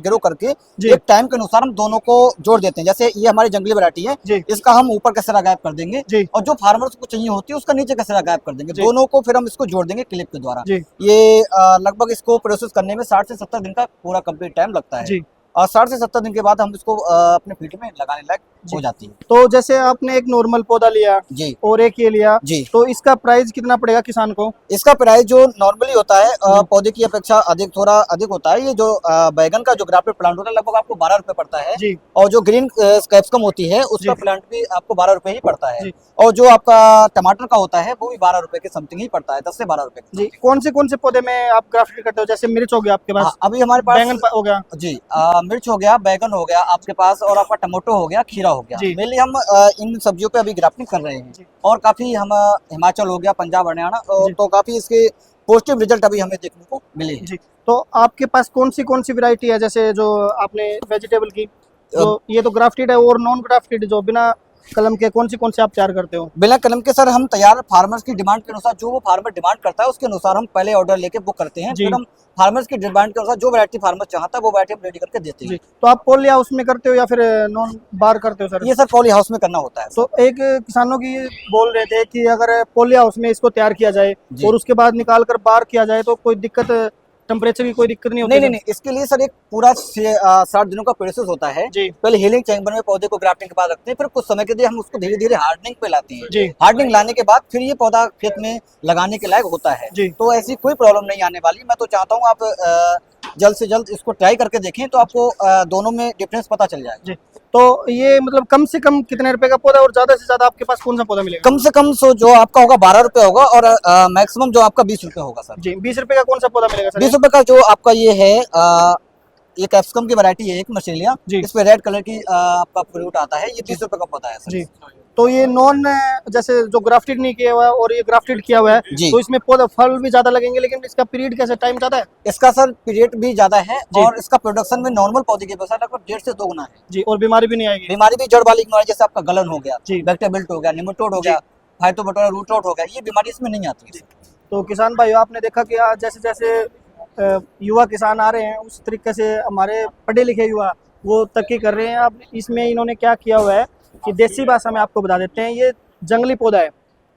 K: ग्रो करके एक टाइम के अनुसार हम दोनों को जोड़ देते हैं। जैसे ये हमारी जंगली वैरायटी है, इसका हम ऊपर का सिरा गायब कर देंगे और जो फार्मर्स को चाहिए होती है उसका नीचे का सिरा गायब कर देंगे। दोनों को फिर हम इसको जोड़ देंगे क्लिप के द्वारा। ये लगभग इसको प्रोसेस करने में 60 से 70 दिन का पूरा कंप्लीट टाइम लगता है और 60 से 70 दिन के बाद हम इसको अपने फील्ड में लगाने लायक हो जाती है।
B: तो जैसे आपने एक नॉर्मल पौधा लिया
K: जी
B: और एक ये लिया
K: जी,
B: तो इसका प्राइस कितना पड़ेगा किसान को?
K: इसका प्राइस जो नॉर्मली होता है पौधे की अपेक्षा थोड़ा अधिक होता है। ये जो बैगन का जो ग्राफ्टेड प्लांट होता है लगभग आपको 12 रुपए पड़ता है
B: जी।
K: और जो ग्रीन कैप्सिकम होती है उसका प्लांट भी आपको 12 रुपए ही पड़ता है और जो आपका टमाटर का होता है वो भी 12 रुपए के समथिंग ही पड़ता है, 10 से 12 रुपए
B: जी। कौन से पौधे में आप ग्राफ्टेड करते हो? जैसे मिर्च हो गया आपके पास,
K: अभी हमारे पास
B: बैंगन हो गया
K: जी, मिर्च हो गया, बैगन हो गया आपके पास और आपका टमाटो हो गया, खीरा हो गया। मेनली हम इन सब्जियों पे अभी ग्राफ्टिंग कर रहे हैं और काफी हम हिमाचल हो गया, पंजाब, हरियाणा तो काफी इसके पॉजिटिव रिजल्ट अभी हमें देखने को मिले हैं।
B: तो आपके पास कौन सी वैरायटी है? जैसे जो आपने वेजिटेबल की, तो ये तो ग्राफ्टेड है और नॉन ग्राफ्टेड जो बिना कलम के कौन से आप तैयार करते हो?
K: बिना कलम के सर हम तैयार फार्मर्स की डिमांड के अनुसार, जो वो फार्मर डिमांड करता है उसके अनुसार हम पहले ऑर्डर लेके बुक करते हैं, फिर हम फार्मर्स की डिमांड के अनुसार जो वैरायटी फार्मर चाहता है वो वैरायटी हम रेडी करके देते हैं।
B: तो आप पॉली हाउस में करते हो या फिर नॉन बार करते हो सर?
K: ये सर पॉली हाउस में करना होता है।
B: तो एक किसानों की बोल रहे थे कि अगर पॉली हाउस में इसको तैयार किया जाए और उसके बाद निकाल कर बार किया जाए तो कोई दिक्कत, टेम्परेचर की कोई दिक्कत नहीं होती?
K: नहीं, इसके लिए सर एक पूरा 60 दिनों का प्रोसेस होता है। पहले हीलिंग चैम्बर में पौधे को ग्राफ्टिंग के बाद रखते हैं, फिर कुछ समय के लिए हम उसको धीरे धीरे हार्डनिंग पे लाते हैं। हार्डनिंग लाने के बाद फिर ये पौधा खेत में लगाने के लायक होता है। तो ऐसी कोई प्रॉब्लम नहीं आने वाली। मैं तो चाहता हूँ आप जल्द से जल्द इसको ट्राई करके देखें तो आपको दोनों में डिफरेंस पता चल जाएगा।
B: तो ये मतलब कम से कम कितने रुपए का पौधा और ज्यादा से ज्यादा आपके पास कौन सा पौधा मिलेगा?
K: कम से कम जो आपका होगा 12 रुपए होगा और मैक्सिमम जो आपका 20 रुपए होगा सर।
B: जी। 20 रुपए का कौन सा पौधा मिलेगा सर?
K: 20 रुपए का जो आपका ये है ये कैप्सिकम की वैरायटी है, एक मछलियाँ, इस पे रेड कलर की आपका फ्रूट आता है, ये 20 रुपए का पौधा है सर।
B: जी। तो ये नॉन जैसे जो ग्राफ्टेड नहीं किया हुआ है और ये ग्राफ्टेड किया हुआ है तो इसमें पौधा फल भी ज्यादा लगेंगे, लेकिन इसका पीरियड कैसे टाइम ज्यादा है?
K: इसका सर पीरियड भी ज्यादा है और इसका प्रोडक्शन में नॉर्मल पौधे की अपेक्षा लगभग 1.5 से 2 गुना है
B: जी। और बीमारी भी नहीं आएगी?
K: बीमारी भी जड़ वाली बीमारी, जैसे आपका गलन हो गया, बैक्टीरियल हो गया, निमेटोड हो गया, फाइटोबैक्टीरिया रूट रॉट हो गया, ये बीमारी इसमें नहीं आती है।
B: तो किसान भाइयों, आपने देखा कि जैसे जैसे युवा किसान आ रहे हैं उस तरीके से हमारे पढ़े लिखे युवा वो तरक्की कर रहे हैं। अब इसमें इन्होंने क्या किया हुआ है कि देसी भाषा में आपको बता देते हैं, ये जंगली पौधा है।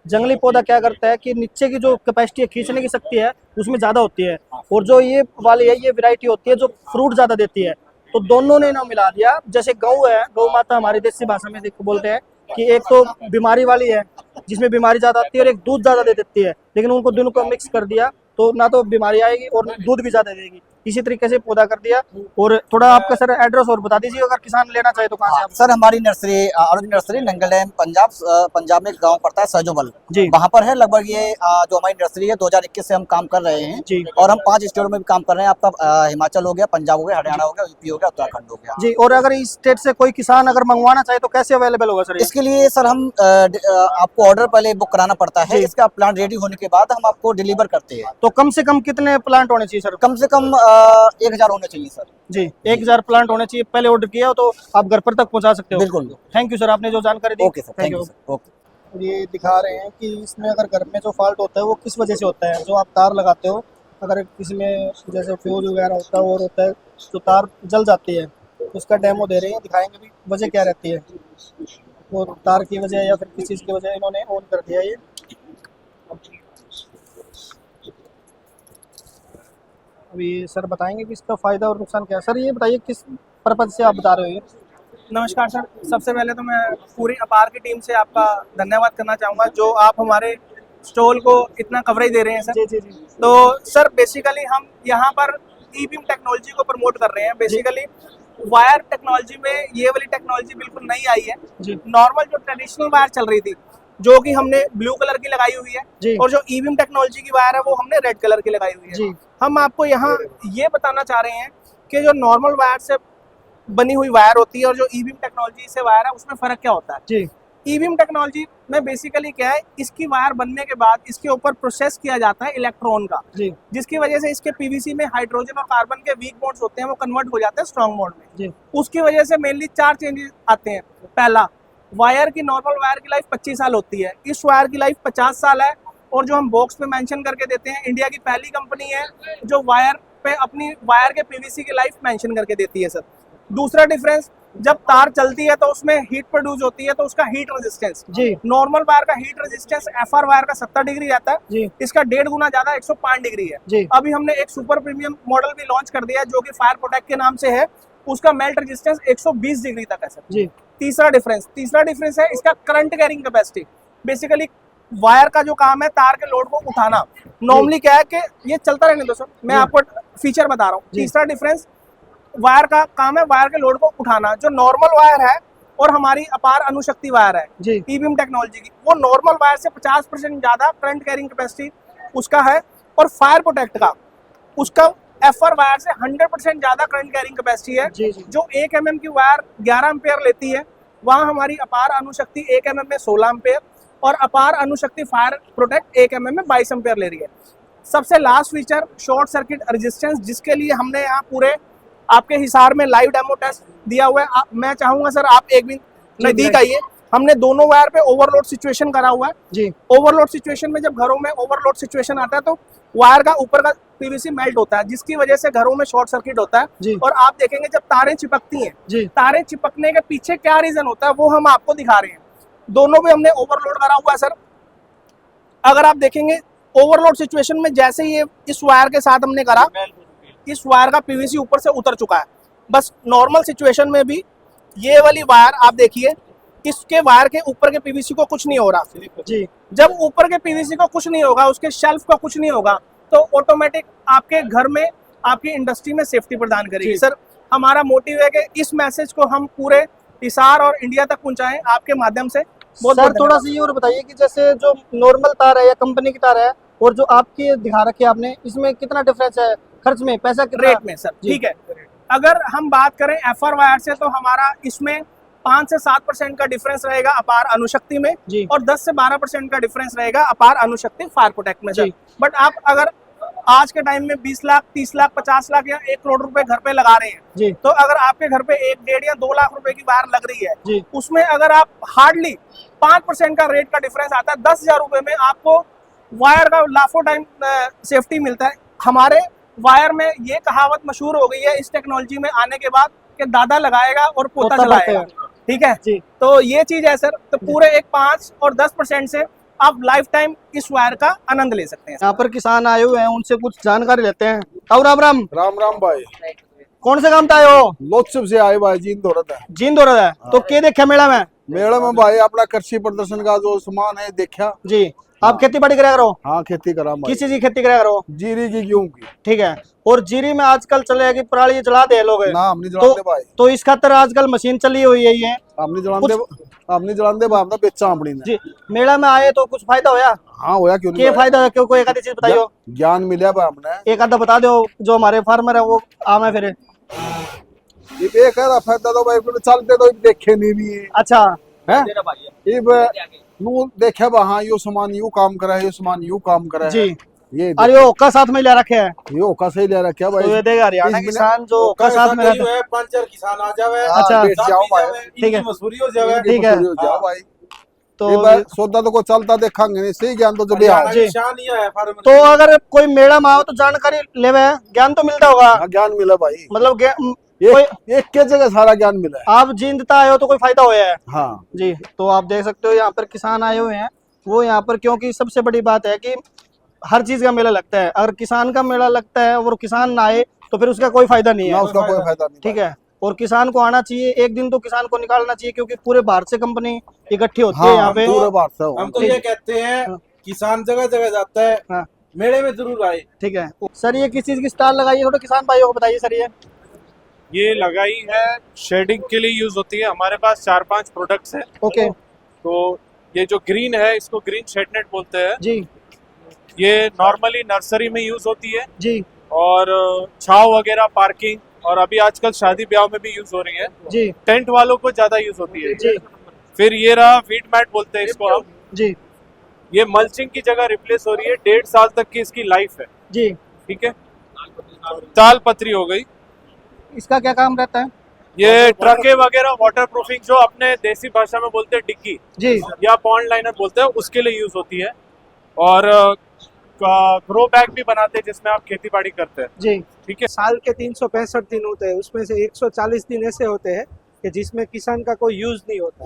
B: जंगली पौधा क्या करता है कि नीचे की जो कैपेसिटी है, खींचने की शक्ति है, उसमें ज़्यादा होती है और जो ये वाली है ये वैरायटी होती है जो फ्रूट ज़्यादा देती है। तो दोनों ने ना मिला दिया। जैसे गऊ है, गौ माता हमारी देसी भाषा में देखो बोलते हैं कि एक तो बीमारी वाली है जिसमें बीमारी ज्यादा आती है और एक दूध ज्यादा दे देती है, लेकिन उनको दोनों को मिक्स कर दिया तो ना तो बीमारी आएगी और दूध भी ज्यादा देगी। इसी तरीके से पौधा कर दिया। और थोड़ा आपका सर एड्रेस और बता दीजिए, अगर किसान लेना चाहे तो कहाँ से आप?
K: सर हमारी nursery Arun nursery Nangal dam Punjab, Punjab में एक गांव पड़ता है सहजोबल
B: जी,
K: वहाँ पर है। लगभग ये जो हमारी नर्सरी है 2021 से हम काम कर रहे हैं
B: जी,
K: और हम 5 स्टेटों में भी काम कर रहे हैं। आपका हिमाचल हो गया, पंजाब हो गया, हरियाणा हो गया, यूपी हो गया, उत्तराखंड हो गया
B: जी। और अगर इस स्टेट से कोई किसान अगर मंगवाना चाहे तो कैसे अवेलेबल होगा सर?
K: इसके लिए सर हम आपको ऑर्डर पहले बुक कराना पड़ता है। इसका प्लांट रेडी होने के बाद हम आपको डिलीवर करते हैं।
B: तो कम से कम कितने प्लांट होने चाहिए सर?
K: कम से कम 1000 होने चाहिए सर
B: जी। 1000 प्लांट होने चाहिए। पहले ऑर्डर किया हो तो आप घर पर तक पहुंचा सकते हो।
K: बिल्कुल।
B: थैंक यू सर, आपने जो जानकारी दी।
K: Okay sir, thank you sir. Okay.
B: ये दिखा रहे हैं कि इसमें अगर घर में जो फॉल्ट होता है वो किस वजह से होता है। जो आप तार लगाते हो, अगर किसी में जैसे फ्यूज वगैरह होता है और होता है तो तार जल जाती है, तो उसका डेमो दे रहे हैं, दिखाएंगे भी वजह क्या रहती है। और तार की वजह या फिर किस चीज़ की वजह इन्होंने ऑन कर दिया ये। अभी सर बताएंगे कि इसका फ़ायदा और नुकसान क्या है। सर ये बताइए किस पर्पज से आप बता रहे हो ये?
G: नमस्कार सर, सबसे पहले तो मैं पूरी अपार की टीम से आपका धन्यवाद करना चाहूँगा जो आप हमारे स्टॉल को इतना कवरेज दे रहे हैं सर।
B: जी जी जी।
G: तो सर बेसिकली हम यहाँ पर ई बीम टेक्नोलॉजी को प्रमोट कर रहे हैं। बेसिकली वायर टेक्नोलॉजी में ये वाली टेक्नोलॉजी बिल्कुल नई आई है। नॉर्मल जो ट्रेडिशनल वायर चल रही थी जो कि हमने ब्लू कलर की लगाई हुई है और जो ई बीम टेक्नोलॉजी की वायर है वो हमने रेड कलर की लगाई हुई है। हम आपको यहाँ ये बताना चाह रहे हैं कि जो नॉर्मल वायर से बनी हुई वायर होती है और जो ई बीम टेक्नोलॉजी से वायर है उसमें फर्क क्या होता है। ई बीम टेक्नोलॉजी में बेसिकली क्या है, इसकी वायर बनने के बाद इसके ऊपर प्रोसेस किया जाता है इलेक्ट्रॉन का, जिसकी वजह से इसके पीवीसी में हाइड्रोजन और कार्बन के वीक बॉन्ड्स होते हैं वो कन्वर्ट हो जाते हैं स्ट्रॉन्ग बॉन्ड में। उसकी वजह से मेनली 4 चेंजेस आते हैं। पहला, वायर की नॉर्मल वायर की लाइफ 25 साल होती है, इस वायर की लाइफ 50 साल है। और जो हम बॉक्स पे मेंशन करके देते हैं, इंडिया की पहली कंपनी है जो वायर पे अपनी वायर के पीवीसी की लाइफ मेंशन करके देती है सर। दूसरा डिफरेंस, जब तार चलती है तो उसमें हीट प्रोड्यूस होती है तो उसका हीट रेजिस्टेंस, नॉर्मल वायर का हीट रेजिस्टेंस एफआर वायर का 70 डिग्री रहता है, इसका 1.5 गुना ज्यादा 105 डिग्री है। अभी हमने एक सुपर प्रीमियम मॉडल भी लॉन्च कर दिया है जो कि फायर प्रोटेक्ट के नाम से है, उसका मेल्ट रेजिस्टेंस 120 डिग्री तक है सर। तीसरा डिफरेंस है इसका current carrying capacity. Basically wire का जो काम है तार के लोड को उठाना, नॉर्मली क्या है कि ये चलता रहने दो सर, मैं आपको फीचर बता रहा हूँ। तीसरा डिफरेंस, वायर का काम है वायर के लोड को उठाना। जो नॉर्मल वायर है और हमारी अपार अणुशक्ति वायर है ई बीम टेक्नोलॉजी की, वो नॉर्मल वायर से 50% ज्यादा करंट कैरिंग कैपेसिटी उसका है। और फायर प्रोटेक्ट का उसका एफआर वायर से 100% ज्यादा करंट कैरिंग कैपेसिटी है। जो 1 mm की वायर 11 एम्पेयर लेती है, वहाँ हमारी अपार अणुशक्ति 1 mm में 16 एम्पेयर और अपार अणुशक्ति फायर प्रोटेक्ट 1 mm में 22 एम्पेयर ले रही है। सबसे last feature, short circuit resistance, जिसके लिए हमने यहाँ पूरे आपके हिसार में लाइव डेमो टेस्ट दिया हुआ है। मैं चाहूंगा सर आप एक दिन नजदीक आइए। हमने दोनों वायर पे ओवरलोड सिचुएशन करा हुआ है। ओवरलोड सिचुएशन में जब घरों में ओवरलोड सिचुएशन आता है तो वायर का ऊपर का पीवीसी मेल्ट होता है, जिसकी वजह से घरों में शॉर्ट सर्किट होता है। और आप देखेंगे जब तारें चिपकती हैं, तारें चिपकने के पीछे क्या रीजन होता है वो हम आपको दिखा रहे हैं। दोनों में हमने ओवरलोड करा हुआ है सर। अगर आप देखेंगे ओवरलोड सिचुएशन में जैसे ही इस वायर के साथ हमने करा, इस वायर का पीवीसी ऊपर से उतर चुका है। बस नॉर्मल सिचुएशन में भी ये वाली वायर आप देखिए, इसके वायर के ऊपर के पीवीसी को कुछ नहीं हो रहा। जब ऊपर के पीवीसी को कुछ नहीं होगा, उसके शेल्फ को कुछ नहीं होगा, तो ऑटोमेटिक आपके घर में, आपकी इंडस्ट्री में सेफ्टी प्रदान करेगी। सर हमारा मोटिव है कि इस मैसेज को हम पूरे हिसार और इंडिया तक पहुंचाएं आपके माध्यम से।
B: सर थोड़ा सा ये और बताइए कि जैसे जो नॉर्मल तार है या कंपनी की तार है और जो आपकी दिखा रखी है आपने, इसमें कितना डिफरेंस है खर्च में, पैसा
G: रेट में सर? ठीक है, अगर हम बात करें एफआर वायर से तो हमारा इसमें 5 से 7% का डिफरेंस रहेगा अपार अणुशक्ति में और 10 से 12% का डिफरेंस रहेगा अपार अणुशक्ति फायर प्रोटेक्ट में सर। बट आप अगर आज के टाइम में 20 लाख, 30 लाख, 50 लाख या 1 करोड़ रुपए घर पे लगा रहे हैं, तो अगर आपके घर पे 1, 1.5 या 2 लाख रुपए की वायर लग रही है, उसमें अगर आप हार्डली 5% का रेट का डिफरेंस आता है, 10,000 रुपए में आपको वायर का लाखों टाइम सेफ्टी मिलता है। हमारे वायर में ये कहावत मशहूर हो गई है इस टेक्नोलॉजी में आने के बाद कि दादा लगाएगा और पोता चलाएगा। ठीक है, तो ये चीज है सर। तो पूरे एक 5 और 10% से आप लाइफ टाइम इस वायर का आनंद ले सकते हैं।
B: यहाँ पर किसान आए हुए हैं, उनसे कुछ जानकारी लेते हैं। और राम राम।
H: राम राम भाई।
B: कौन से काम से आए हो?
L: लोकसभा से आए भाई, जींद औरत है।
B: जींद हो रहा है तो क्या देखा मेला में?
L: मेले में भाई अपना कृषि प्रदर्शन का जो सामान है देखा
B: जी। आप खेती बाड़ी करा करो?
L: हाँ खेती करा भाई।
B: किस चीज की खेती करा करो?
L: जीरी की, गेहूं की।
B: ठीक है। और जीरी में आजकल चले कि पराली जला दे लोग
L: ना, हम नहीं जलाते भाई।
B: तो इस खातर आजकल मशीन चली हुई है ये।
L: हम नहीं जलाते भाई, हमने बेचा अपनी ने।
B: जी। मेला में आए तो कुछ फायदा होया?
L: हाँ होया, क्यों नहीं?
B: क्या फायदा है? क्यों कोई एक आधी चीज बताइयो।
L: ज्ञान मिला भाई हमने।
B: एक आधा बता दो जो हमारे फार्मर है वो आम है फिर।
L: ये बेकार फायदा तो भाई चलते तो देखे नहीं भी है।
B: अच्छा
L: है यू देखा बा, हाँ यो सामान यू काम करा है, यो सामान यू काम करा है
B: जी।
L: ये
B: अरे ओका साथ में ले रखे है,
L: ये ओका से ही ले रखा भाई।
B: तो ये देगा हरियाणा किसान जो ओका साथ में रहता है।
H: पंचर किसान आ जावे।
B: अच्छा
L: जाओ भाई,
B: ठीक है
H: मसूरी हो जावे।
B: ठीक है।
L: जाओ भाई।
B: तो
L: ये भाई सौदा तो को चलता देखेंगे नहीं, सही ज्ञान तो जब आओ।
B: जी।
H: निशान ही है फार्मर।
B: तो अगर कोई मेला में आओ तो जानकारी लेवे, ज्ञान तो मिलता होगा।
L: हाँ, ज्ञान मिला भाई,
B: मतलब
L: एक के जगह सारा ज्ञान मिला है।
B: आप जींदता आए हो तो कोई फायदा होया है।
L: हाँ
B: जी। तो आप देख सकते हो यहाँ पर किसान आए हुए हैं वो यहाँ पर, क्योंकि सबसे बड़ी बात है कि हर चीज का मेला लगता है। अगर किसान का मेला लगता है और किसान ना आए तो फिर उसका कोई फायदा नहीं
L: ना,
B: है।
L: उसका कोई फायदा नहीं।
B: ठीक है। और किसान को आना चाहिए, एक दिन तो किसान को निकालना चाहिए, क्योंकि पूरे भारत से कंपनी इकट्ठी होती है यहाँ पे।
L: पूरे भारत से
H: हम तो ये कहते हैं किसान जगह जगह जाता है।
B: हाँ।
H: मेले में जरूर आए।
B: ठीक है सर, ये किस चीज की स्टाल लगाई है थोड़ा किसान भाइयों को बताइए सर।
M: ये लगाई है शेडिंग के लिए यूज होती है। हमारे पास 4-5 प्रोडक्ट्स हैं।
B: ओके।
M: तो ये जो ग्रीन है इसको ग्रीन शेडनेट बोलते हैं
B: जी।
M: ये नॉर्मली नर्सरी में यूज होती है
B: जी।
M: और छाव वगैरह, पार्किंग, और अभी आजकल शादी ब्याह में भी यूज हो रही है
B: जी।
M: टेंट वालों को ज्यादा यूज होती है
B: जी।
M: फिर ये रहा वीट मैट बोलते हैं इसको हम
B: जी।
M: ये मल्चिंग की जगह रिप्लेस हो रही है। 1.5 साल तक की इसकी लाइफ है
B: जी।
M: ठीक है। ताल पत्री हो गई।
B: इसका क्या काम रहता है?
M: ये ट्रके वगैरह वाटर प्रूफिंग जो अपने देसी भाषा में बोलते हैं डिग्गी
B: जी
M: या पॉन्ड लाइनर बोलते हैं उसके लिए यूज होती है। और ग्रो बैग भी बनाते हैं जिसमें आप खेती बाड़ी करते हैं
B: जी।
M: ठीक है।
N: साल के 365 दिन होते हैं, उसमें से 140 दिन ऐसे होते हैं कि जिसमें किसान का कोई यूज नहीं होता,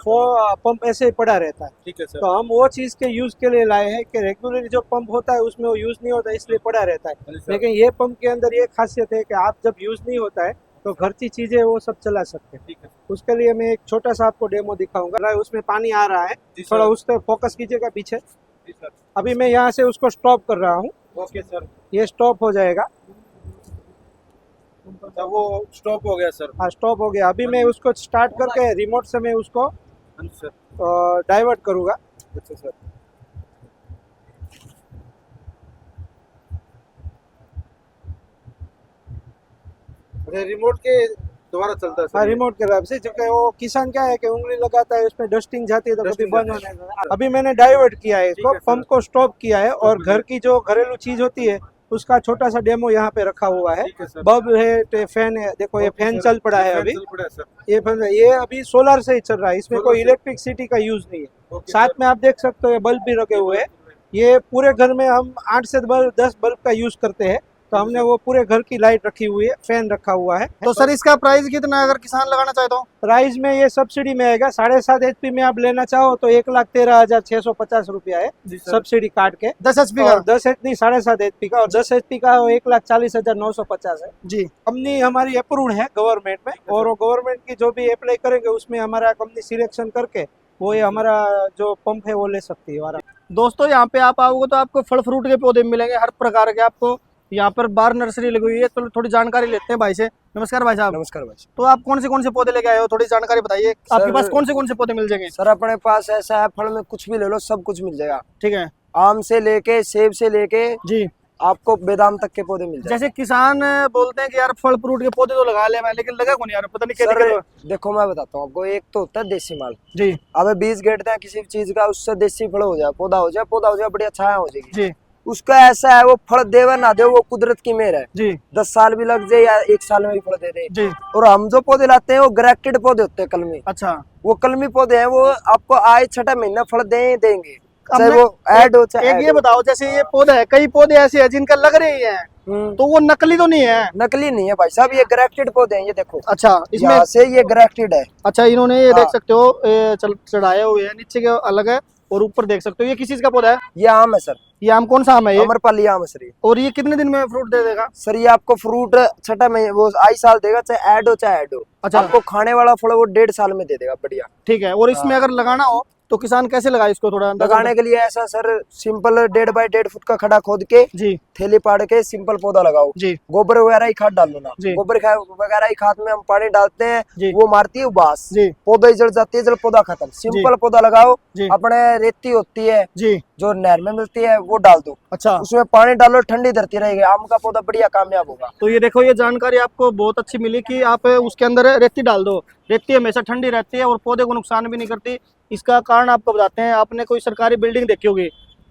N: वो पंप ऐसे ही पड़ा रहता है।
H: ठीक है सर।
N: तो हम वो चीज के यूज के लिए लाए हैं कि रेगुलरली जो पंप होता है उसमें वो यूज नहीं होता इसलिए पड़ा रहता है। लेकिन ये पंप के अंदर ये खासियत है कि आप जब यूज नहीं होता है तो घर की चीजें वो सब चला सकते हैं। उसके लिए मैं एक छोटा सा आपको डेमो दिखाऊंगा। उसमें पानी आ रहा है, थोड़ा उस पर फोकस कीजिएगा पीछे। अभी मैं यहाँ से उसको स्टॉप कर रहा हूँ।
H: Okay sir.
N: ये स्टॉप हो जाएगा।
H: तो वो स्टॉप हो गया सर।
N: हाँ स्टॉप हो गया। अभी मैं उसको स्टार्ट करके रिमोट से मैं उसको डाइवर्ट करूँगा।
H: अच्छा सर। रिमोट के दोबारा चलता है सर।
N: हाँ रिमोट के से, क्योंकि वो किसान क्या है कि उंगली लगाता है उसमें डस्टिंग जाती है तो कभी बंद होने लगा। अभी मैंने डाइवर्ट किया है इसको, पंप को स्टॉप किया है और घर की जो घरेलू चीज होती है उसका छोटा सा डेमो यहाँ पे रखा हुआ है। बल्ब है, फैन है, देखो ये फैन चल पड़ा है अभी। ये फैन ये अभी सोलर से ही चल रहा है, इसमें कोई इलेक्ट्रिसिटी का यूज नहीं है। साथ में आप देख सकते हो ये बल्ब भी रखे हुए हैं। ये पूरे घर में हम 8 से 10 बल्ब का यूज करते हैं, तो हमने वो पूरे घर की लाइट रखी हुई है, फैन रखा हुआ है।
B: तो सर इसका प्राइस कितना है अगर किसान लगाना चाहे तो?
N: प्राइस में ये सब्सिडी में आएगा। 7.5 HP में आप लेना चाहो तो 1,13,650 रुपया है सब्सिडी काट के।
B: 10 HP का?
N: 10 नहीं 7.5 HP का, और 10 HP का 1,40,950 है
B: जी।
N: कंपनी हमारी अप्रूव्ड है गवर्नमेंट में, और वो गवर्नमेंट की जो भी अप्लाई करेंगे उसमें हमारा कंपनी सिलेक्शन करके वो ये हमारा जो पंप है वो ले सकती है हमारा।
B: दोस्तों यहाँ पे आप आओगे तो आपको फल फ्रूट के पौधे मिलेंगे हर प्रकार के। आपको यहाँ पर बार नर्सरी लगी हुई है, तो थोड़ी जानकारी लेते हैं भाई से। नमस्कार भाई साहब।
D: नमस्कार भाई।
B: तो आप कौन से पौधे लेके आए हो, थोड़ी जानकारी बताइए। आपके पास कौन से पौधे मिल जाएंगे?
D: सर अपने पास ऐसा है, फल में कुछ भी ले लो सब कुछ मिल जाएगा।
B: ठीक है।
D: आम से लेके सेब से लेके
B: जी
D: आपको बेदाम तक के पौधे मिल जाएंगे।
B: जैसे किसान बोलते हैं कि यार फल फ्रूट के पौधे तो लगा ले मैं, लेकिन लगा कौन यार, पता नहीं क्या।
D: देखो मैं बताता हूँ आपको, एक तो होता है देसी माल
B: जी।
D: अब बीज गेटते हैं किसी चीज का, उससे देसी फल हो जाए, पौधा हो जाए, बढ़िया छाया हो जाएगी
B: जी।
D: उसका ऐसा है वो फल देवे ना दे वो कुदरत की मेहर है
B: जी।
D: 10 साल भी लग जाए या 1 साल में भी फल दे दे
B: जी।
D: और हम जो पौधे लाते हैं वो ग्रेफ्टेड पौधे होते हैं, कलमी।
B: अच्छा।
D: वो कलमी पौधे हैं, वो आपको आए 6 महीना फल देंगे, चाहे वो ऐड हो चाहे।
B: एक ये बताओ, जैसे ये पौधे है, कई पौधे ऐसे हैं जिनका लग रही है तो वो नकली तो नहीं है?
D: नकली नहीं है भाई साहब, ये ग्रेफ्टेड पौधे हैं। ये देखो
B: अच्छा, इसमें
D: से ये ग्रेफ्टेड है।
B: अच्छा, इन्होंने ये देख सकते हो चढ़ाए हुए हैं, नीचे के अलग है और ऊपर देख सकते हो ये किस चीज का पौधा है?
D: ये आम है सर।
B: ये आम कौन सा आम है? ये
D: अमरपाली आम है सर।
B: और ये कितने दिन में फ्रूट दे देगा?
D: सर ये आपको फ्रूट छठा महीने वो आई साल देगा, चाहे ऐड हो चाहे ऐड हो।
B: अच्छा।
D: आपको खाने वाला फल वो 1.5 साल में दे देगा। बढ़िया।
B: ठीक है। और इसमें अगर लगाना हो तो किसान कैसे लगाए इसको? थोड़ा
D: लगाने के लिए ऐसा सर सिंपल 1.5 बाई 1.5 फुट का खड़ा खोद के
B: जी
D: थैली पाड़ के सिंपल पौधा लगाओ
B: जी।
D: गोबर वगैरह ही खाद डालो ना।
B: जी।
D: गोबर वगैरह ही खाद में हम पानी डालते हैं
B: जी।
D: वो मारती है बास
B: जी।
D: पौधा ही जड़ जाती है, जड़ पौधा खत्म। सिंपल पौधा लगाओ
B: जी।
D: अपने रेती होती है
B: जी
D: जो नहर में मिलती है वो डाल दो।
B: अच्छा।
D: उसमें पानी डालो, ठंडी धरती रहेगी, आम का पौधा बढ़िया कामयाब होगा।
B: तो ये देखो ये जानकारी आपको बहुत अच्छी मिली कि आप उसके अंदर रेती डाल दो। रेती हमेशा ठंडी रहती है और पौधे को नुकसान भी नहीं करती। इसका कारण आपको बताते हैं। आपने कोई सरकारी बिल्डिंग देखी होगी,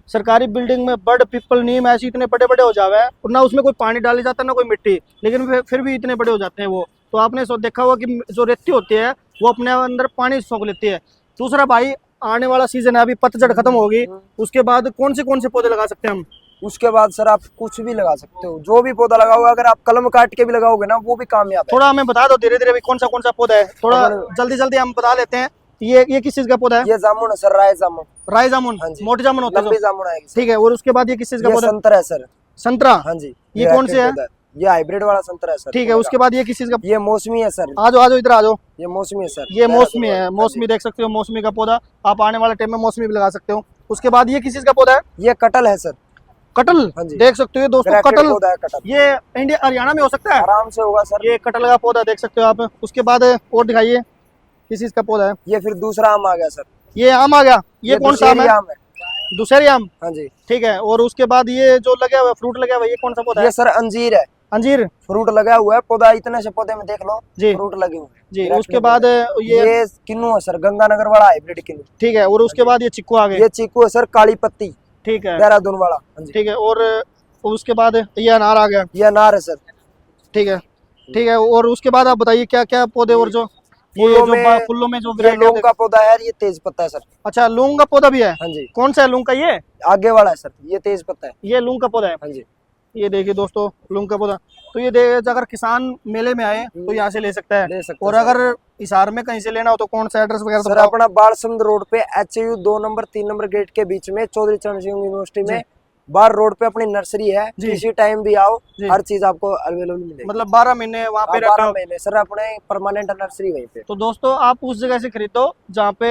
B: सरकारी बिल्डिंग में बड़ पीपल नीम ऐसे इतने बड़े बड़े हो जावे हैं और ना उसमें कोई पानी डाली जाता है ना कोई मिट्टी, लेकिन फिर भी इतने बड़े हो जाते हैं वो। तो आपने देखा हुआ कि जो रेती होती है वो अपने अंदर पानी सोख लेती है। दूसरा भाई आने वाला सीजन है, अभी पतझड़ खत्म होगी, उसके बाद कौन से पौधे लगा सकते हैं हम?
D: उसके बाद सर आप कुछ भी लगा सकते हो, जो भी पौधा लगाओगे। अगर आप कलम काट के भी लगाओगे ना वो भी कामयाब है।
B: थोड़ा हमें बता दो धीरे धीरे अभी कौन सा पौधा है, थोड़ा जल्दी जल्दी हम बता लेते हैं। ये किस चीज का पौधा है?
D: ये जामुन है सर, राय जामुन।
B: राय जामुन, मोटे जामुन होते हैं
D: लंबी जामुन आएगी।
B: ठीक है। और उसके बाद ये किस चीज का पौधा?
D: संतरा है सर।
B: संतरा?
D: हाँ जी।
B: ये कौन से है?
D: ये हाइब्रिड वाला संतरा है सर।
B: ठीक है। उसके बाद ये किस चीज का?
D: ये मौसमी है सर।
B: आ जाओ इधर आ जाओ।
D: ये मौसमी है सर।
B: ये मौसमी है। मौसमी देख सकते हो, मौसमी का पौधा आप आने वाले टाइम में मौसमी भी लगा सकते हो। उसके बाद ये किस चीज का पौधा है?
D: ये कटल है सर।
B: कटल?
D: हाँ जी।
B: देख सकते हो दोस्तों कटल।
D: पौधा है कटल।
B: ये इंडिया हरियाणा में हो सकता है?
D: आराम से होगा सर।
B: ये कटल का पौधा देख सकते हो आप। उसके बाद और दिखाइए किस चीज का पौधा है?
D: ये फिर दूसरा आम आ गया सर।
B: ये आम आ गया। ये कौन सा आम है? दुशहरी आम।
D: हाँ जी।
B: ठीक है। और उसके बाद ये जो लगा हुआ फ्रूट लगा हुआ ये कौन सा पौधा है?
D: ये सर अंजीर है।
B: अंजीर
D: फ्रूट लगा हुआ है, पौधा इतने से पौधे में देख लो
B: जी,
D: फ्रूट लगे हुए
B: जी। उसके बाद
D: ये किन्नू है सर, गंगानगर वाला हाइब्रिड किन्नू।
B: ठीक है। और उसके बाद ये चिक्कू आ गए।
D: ये चीकू है सर, काली पत्ती।
B: ठीक है।
D: देहरादून वाला।
B: ठीक है। और उसके बाद ये अनार आ गया।
D: ये अनार है सर।
B: ठीक है। ठीक है। और उसके बाद आप बताइए क्या क्या पौधे और जो फूलों में जो
D: लौंग का पौधा है, ये तेज पत्ता है सर।
B: अच्छा, लौंग का पौधा भी है?
D: हाँ जी।
B: कौन सा है लौंग का? ये
D: आगे वाला है सर, ये तेज पत्ता है।
B: ये लौंग का पौधा है?
D: हाँ जी।
B: ये देखिए दोस्तों लौंग का पौधा। तो ये अगर किसान मेले में आए तो यहाँ से ले सकता है। और अगर हिसार में कहीं से लेना हो तो कौन सा एड्रेस वगैरह?
D: सर अपना बालसमुंद रोड पे HU 2 नंबर 3 नंबर गेट के बीच में चौधरी चरण सिंह यूनिवर्सिटी में बार रोड पे अपनी नर्सरी है। किसी टाइम भी आओ, हर चीज आपको अवेलेबल मिलेगी।
B: मतलब 12 महीने वहाँ पे
D: 12 महीने सर अपने परमानेंट नर्सरी वहीं पे।
B: तो दोस्तों आप उस जगह से खरीदो जहाँ पे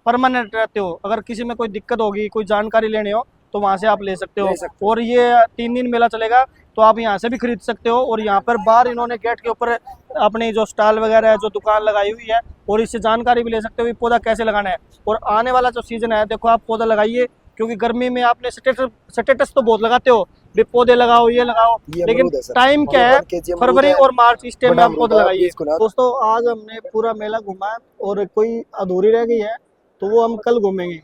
B: परमानेंट रहते हो। अगर किसी में कोई दिक्कत होगी, कोई जानकारी लेनी हो तो वहाँ से आप ले सकते हो। और ये 3 दिन मेला चलेगा तो आप यहाँ से भी खरीद सकते हो। और यहाँ पर बाहर इन्होंने गेट के ऊपर अपनी जो स्टॉल वगैरह है, जो दुकान लगाई हुई है, और इससे जानकारी भी ले सकते हो कि पौधा कैसे लगाना है। और आने वाला जो सीजन है देखो आप पौधा लगाइए, क्योंकि गर्मी में आपने स्टेटस तो बहुत लगाते हो भी पौधे लगाओ ये लगाओ, लेकिन टाइम क्या है? फरवरी और मार्च, इस टाइम में आप पौधे लगाइए। दोस्तों आज हमने पूरा मेला घूमा और कोई अधूरी रह गई है तो वो हम कल घूमेंगे।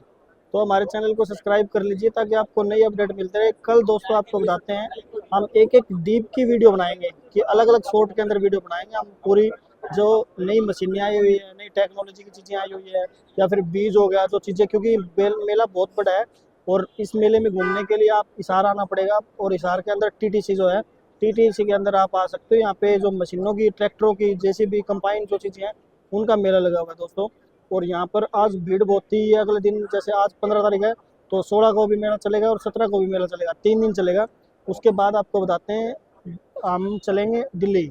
B: तो हमारे चैनल को सब्सक्राइब कर लीजिए ताकि आपको नई अपडेट मिलते रहे। कल दोस्तों आपको बताते हैं हम एक डीप की वीडियो बनाएंगे कि अलग अलग शॉर्ट के अंदर वीडियो बनाएंगे। हम पूरी जो नई मशीनें आई हुई है, नई टेक्नोलॉजी की चीज़ें आई हुई है, या फिर बीज हो गया, जो चीज़ें, क्योंकि मेला बहुत बड़ा है और इस मेले में घूमने के लिए आप हिसार आना पड़ेगा। और हिसार के अंदर TTC जो है, TTC के अंदर आप आ सकते हो। यहाँ पे जो मशीनों की, ट्रैक्टरों की, JCB कंबाइन जो चीज़ें हैं उनका मेला लगा हुआ है दोस्तों। और यहाँ पर आज भीड़ बहुत थी। अगले दिन जैसे आज 15 तारीख है तो 16 को भी मेला चलेगा और 17 को भी मेला चलेगा, 3 दिन चलेगा। उसके बाद आपको बताते हैं हम चलेंगे दिल्ली,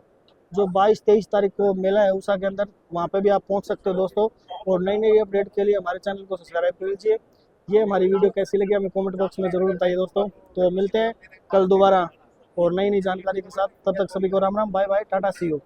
B: जो 22-23 तारीख को मेला है उषा के अंदर, वहाँ पे भी आप पहुँच सकते हो दोस्तों। और नई नई अपडेट के लिए हमारे चैनल को सब्सक्राइब कर लीजिए। ये हमारी वीडियो कैसी लगी हमें कमेंट बॉक्स में ज़रूर बताइए दोस्तों। तो मिलते हैं कल दोबारा और नई नई जानकारी के साथ। तब तक सभी को Ram Ram, bye bye, tata, see you.